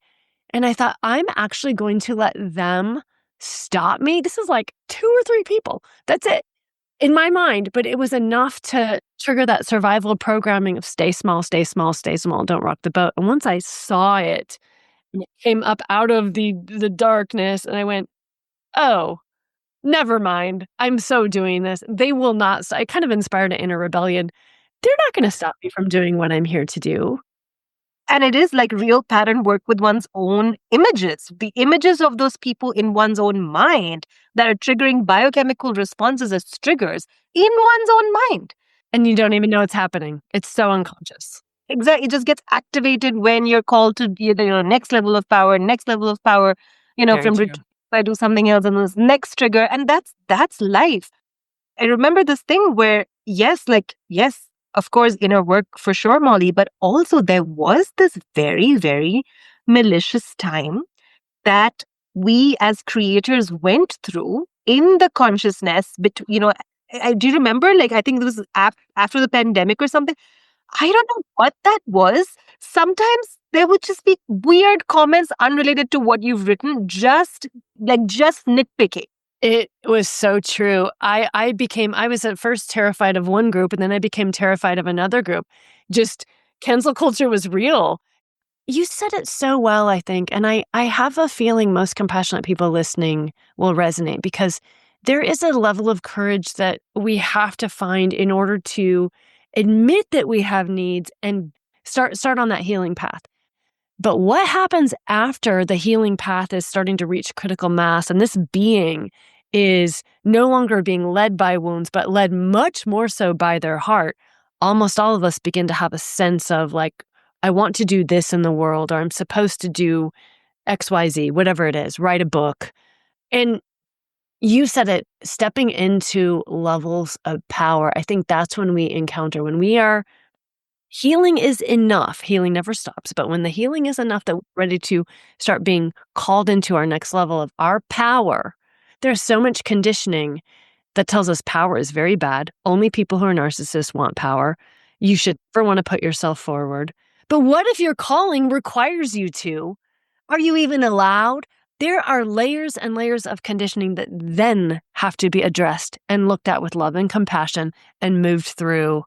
And I thought, I'm actually going to let them stop me. This is like 2 or 3 people. That's it in my mind, but it was enough to trigger that survival programming of stay small, stay small, stay small, don't rock the boat. And once I saw it, and it came up out of the darkness, and I went, "Oh, never mind. I'm so doing this. They will not." I kind of inspired an inner rebellion. They're not going to stop me from doing what I'm here to do. And it is like real pattern work with one's own images, the images of those people in one's own mind that are triggering biochemical responses as triggers in one's own mind. And you don't even know it's happening. It's so unconscious. Exactly. It just gets activated when you're called to next level of power, next level of power, Very from true. I do something else and this next trigger. And that's life. I remember this thing where, yes, of course, inner work for sure, Molly, but also there was this very, very malicious time that we as creators went through in the consciousness. Do you remember? Like, I think it was after the pandemic or something. I don't know what that was. Sometimes there would just be weird comments unrelated to what you've written, just nitpicking. It was so true. I was at first terrified of one group, and then I became terrified of another group. Just cancel culture was real. You said it so well, I think, and I have a feeling most compassionate people listening will resonate, because there is a level of courage that we have to find in order to admit that we have needs and start on that healing path. But what happens after the healing path is starting to reach critical mass and this being is no longer being led by wounds, but led much more so by their heart? Almost all of us begin to have a sense of, like, I want to do this in the world, or I'm supposed to do XYZ, whatever it is, write a book. And you said it, stepping into levels of power. I think that's when we encounter, when we are healing is enough. Healing never stops. But when the healing is enough that we're ready to start being called into our next level of our power, there's so much conditioning that tells us power is very bad. Only people who are narcissists want power. You should never want to put yourself forward. But what if your calling requires you to? Are you even allowed? There are layers and layers of conditioning that then have to be addressed and looked at with love and compassion and moved through.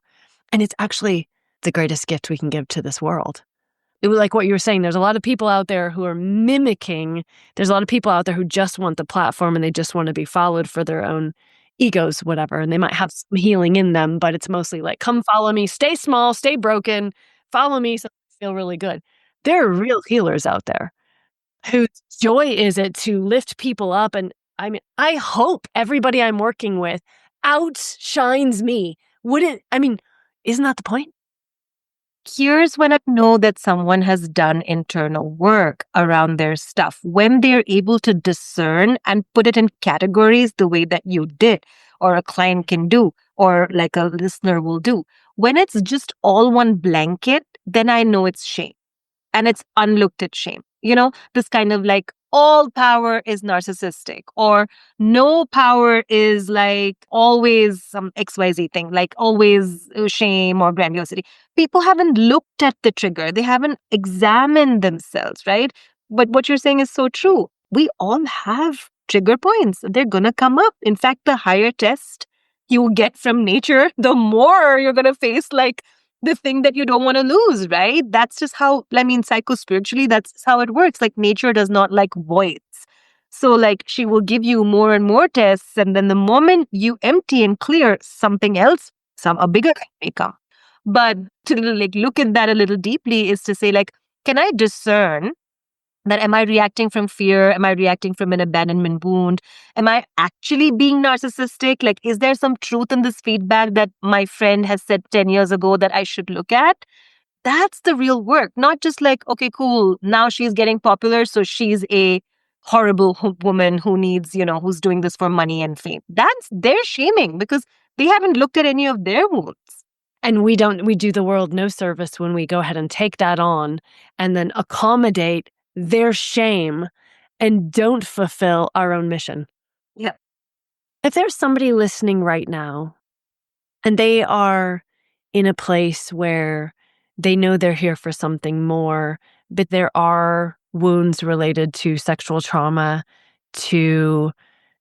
And it's actually the greatest gift we can give to this world. It was like what you were saying, there's a lot of people out there who are mimicking. There's a lot of people out there who just want the platform and they just want to be followed for their own egos, whatever. And they might have some healing in them, but it's mostly like, come follow me, stay small, stay broken, follow me so I feel really good. There are real healers out there whose joy is it to lift people up. And I mean, I hope everybody I'm working with outshines me. Isn't that the point? Here's when I know that someone has done internal work around their stuff, when they're able to discern and put it in categories the way that you did, or a client can do, or like a listener will do. When it's just all one blanket, then I know it's shame. And it's unlooked at shame. This kind of like all power is narcissistic, or no power is like always some XYZ thing, like always shame or grandiosity. People haven't looked at the trigger, they haven't examined themselves, right? But what you're saying is so true. We all have trigger points, they're gonna come up. In fact, the higher test you get from nature, the more you're gonna face like the thing that you don't want to lose, right? That's just how, psycho-spiritually, that's how it works. Like, nature does not like voids. So, like, she will give you more and more tests, and then the moment you empty and clear, something else, a bigger thing may come. But to like look at that a little deeply is to say, like, can I discern that, am I reacting from fear? Am I reacting from an abandonment wound? Am I actually being narcissistic? Like, is there some truth in this feedback that my friend has said 10 years ago that I should look at? That's the real work, not just like, okay, cool, now she's getting popular, so she's a horrible woman who needs, who's doing this for money and fame. They're shaming because they haven't looked at any of their wounds. And we do the world no service when we go ahead and take that on and then accommodate their shame and don't fulfill our own mission. Yeah. If there's somebody listening right now and they are in a place where they know they're here for something more, but there are wounds related to sexual trauma, to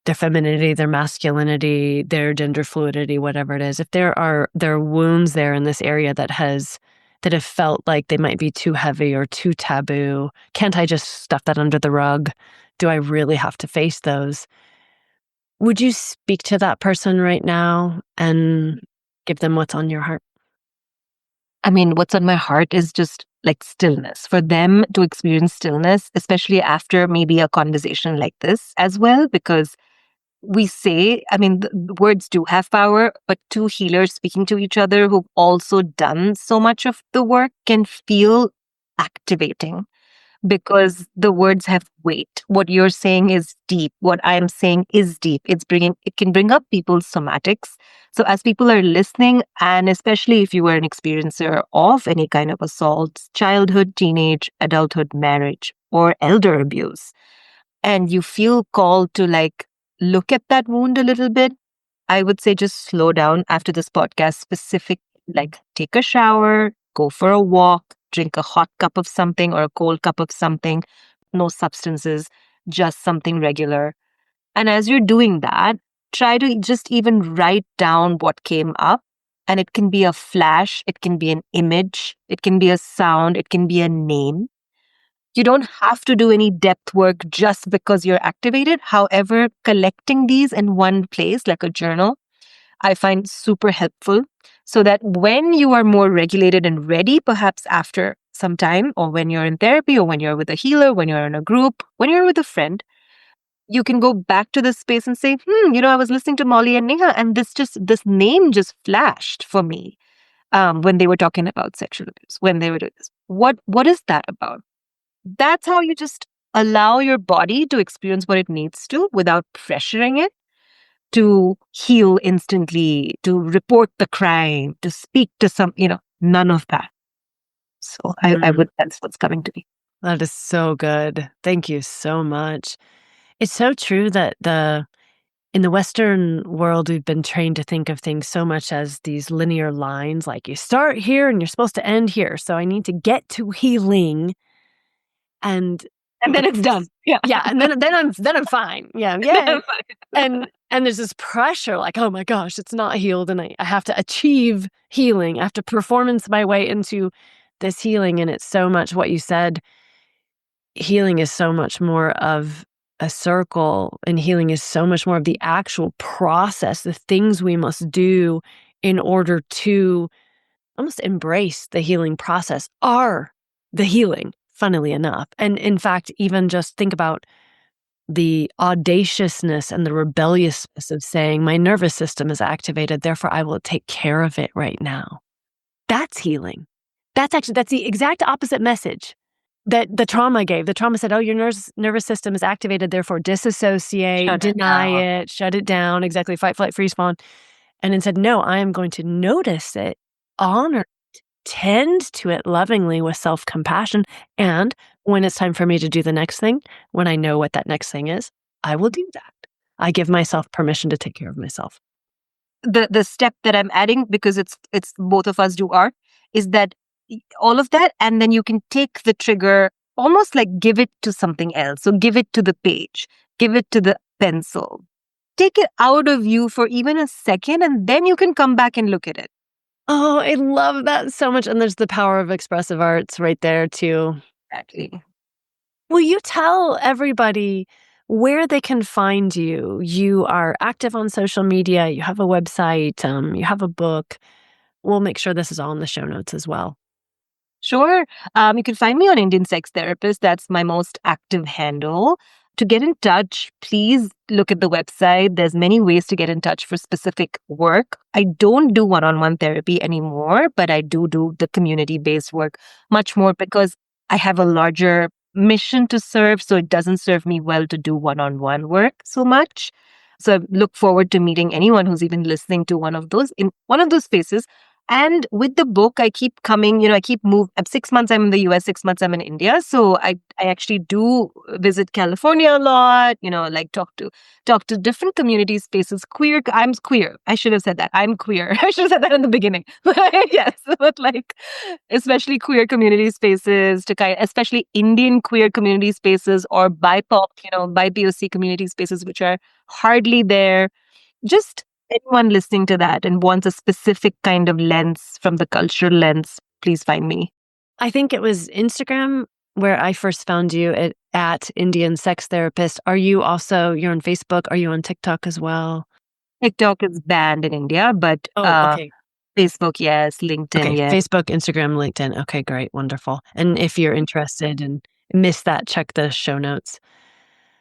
their femininity, their masculinity, their gender fluidity, whatever it is, if there are wounds there in this area that have felt like they might be too heavy or too taboo, can't I just stuff that under the rug? Do I really have to face those? Would you speak to that person right now and give them what's on your heart? I mean, what's on my heart is just like stillness for them to experience stillness, especially after maybe a conversation like this as well, because we say, I mean, the words do have power, but two healers speaking to each other who've also done so much of the work can feel activating because the words have weight. What you're saying is deep. What I'm saying is deep. It can bring up people's somatics. So as people are listening, and especially if you were an experiencer of any kind of assault, childhood, teenage, adulthood, marriage, or elder abuse, and you feel called to like look at that wound a little bit, I would say just slow down after this podcast, like take a shower, go for a walk, drink a hot cup of something or a cold cup of something, no substances, just something regular. And as you're doing that, try to just even write down what came up. And it can be a flash, it can be an image, it can be a sound, it can be a name. You don't have to do any depth work just because you're activated. However, collecting these in one place, like a journal, I find super helpful so that when you are more regulated and ready, perhaps after some time, or when you're in therapy, or when you're with a healer, when you're in a group, when you're with a friend, you can go back to this space and say, I was listening to Molly and Neha, and this name just flashed for me when they were talking about sexual abuse, when they were doing this. What is that about? That's how you just allow your body to experience what it needs to without pressuring it to heal instantly, to report the crime, to speak to none of that. So I Mm, would, that's what's coming to me. that is so good. Thank you so much. It's so true that in the Western world, we've been trained to think of things so much as these linear lines, like you start here and you're supposed to end here. So I need to get to healing, and And then it's done. Yeah. yeah, and then I'm fine. Yeah, yeah. And there's this pressure, like, oh my gosh, it's not healed, and I have to achieve healing. I have to performance my way into this healing, and it's so much what you said. Healing is so much more of a circle, and healing is so much more of the actual process, the things we must do in order to almost embrace the healing process are the healing, funnily enough. And in fact, even just think about the audaciousness and the rebelliousness of saying, my nervous system is activated, therefore I will take care of it right now. That's healing. That's the exact opposite message that the trauma gave. The trauma said, oh, your nervous system is activated, therefore disassociate, Shut it deny down. it, shut it down, exactly, fight, flight, freeze, fawn. And instead, no, I am going to notice it, honor it, tend to it lovingly with self-compassion. And when it's time for me to do the next thing, when I know what that next thing is, I will do that. I give myself permission to take care of myself. The step that I'm adding, because it's both of us do art, is that all of that, and then you can take the trigger, almost like give it to something else. So give it to the page, give it to the pencil, take it out of you for even a second, and then you can come back and look at it. Oh, I love that so much. And there's the power of expressive arts right there, too. Exactly. Will you tell everybody where they can find you? You are active on social media, you have a website, you have a book. We'll make sure this is all in the show notes as well. Sure. You can find me on Indian Sex Therapist. That's my most active handle. To get in touch, please look at the website. There's many ways to get in touch for specific work. I don't do one-on-one therapy anymore, but I do the community-based work much more because I have a larger mission to serve, so it doesn't serve me well to do one-on-one work so much. So I look forward to meeting anyone who's even listening to one of those in one of those spaces. And with the book, I keep coming, I keep move. 6 months I'm in the US, 6 months I'm in India. So I actually do visit California a lot, like talk to different community spaces. I'm queer. I should have said that. I'm queer. I should have said that in the beginning. Yes, but like especially queer community spaces especially Indian queer community spaces or BIPOC, BIPOC community spaces, which are hardly there. Just anyone listening to that and wants a specific kind of lens from the cultural lens, please find me. I think it was Instagram where I first found you at Indian Sex Therapist. You're on Facebook? Are you on TikTok as well? TikTok is banned in India, but Okay. Facebook, yes. LinkedIn, Okay, yes. Facebook, Instagram, LinkedIn. Okay, great, wonderful. And if you're interested and missed that, check the show notes.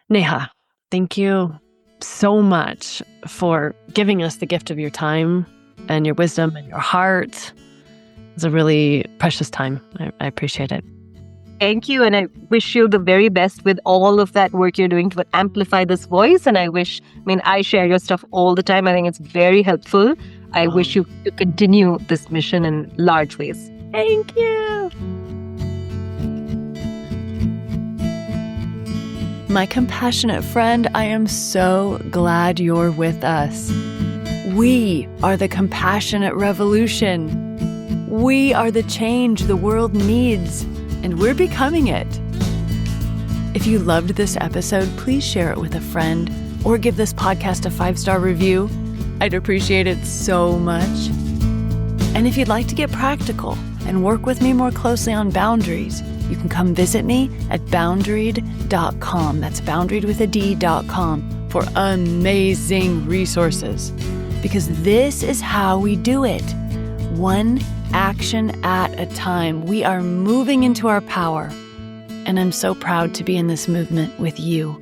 Neha, thank you so much for giving us the gift of your time and your wisdom and your heart. It's a really precious time. I appreciate it. Thank you. And I wish you the very best with all of that work you're doing to amplify this voice. And I share your stuff all the time. I think it's very helpful. I wish you to continue this mission in large ways. Thank you. My compassionate friend, I am so glad you're with us. We are the compassionate revolution. We are the change the world needs, and we're becoming it. If you loved this episode, please share it with a friend or give this podcast a 5-star review. I'd appreciate it so much. And if you'd like to get practical and work with me more closely on boundaries, you can come visit me at boundaried.com. That's boundaried with a D.com for amazing resources. Because this is how we do it. One action at a time. We are moving into our power. And I'm so proud to be in this movement with you.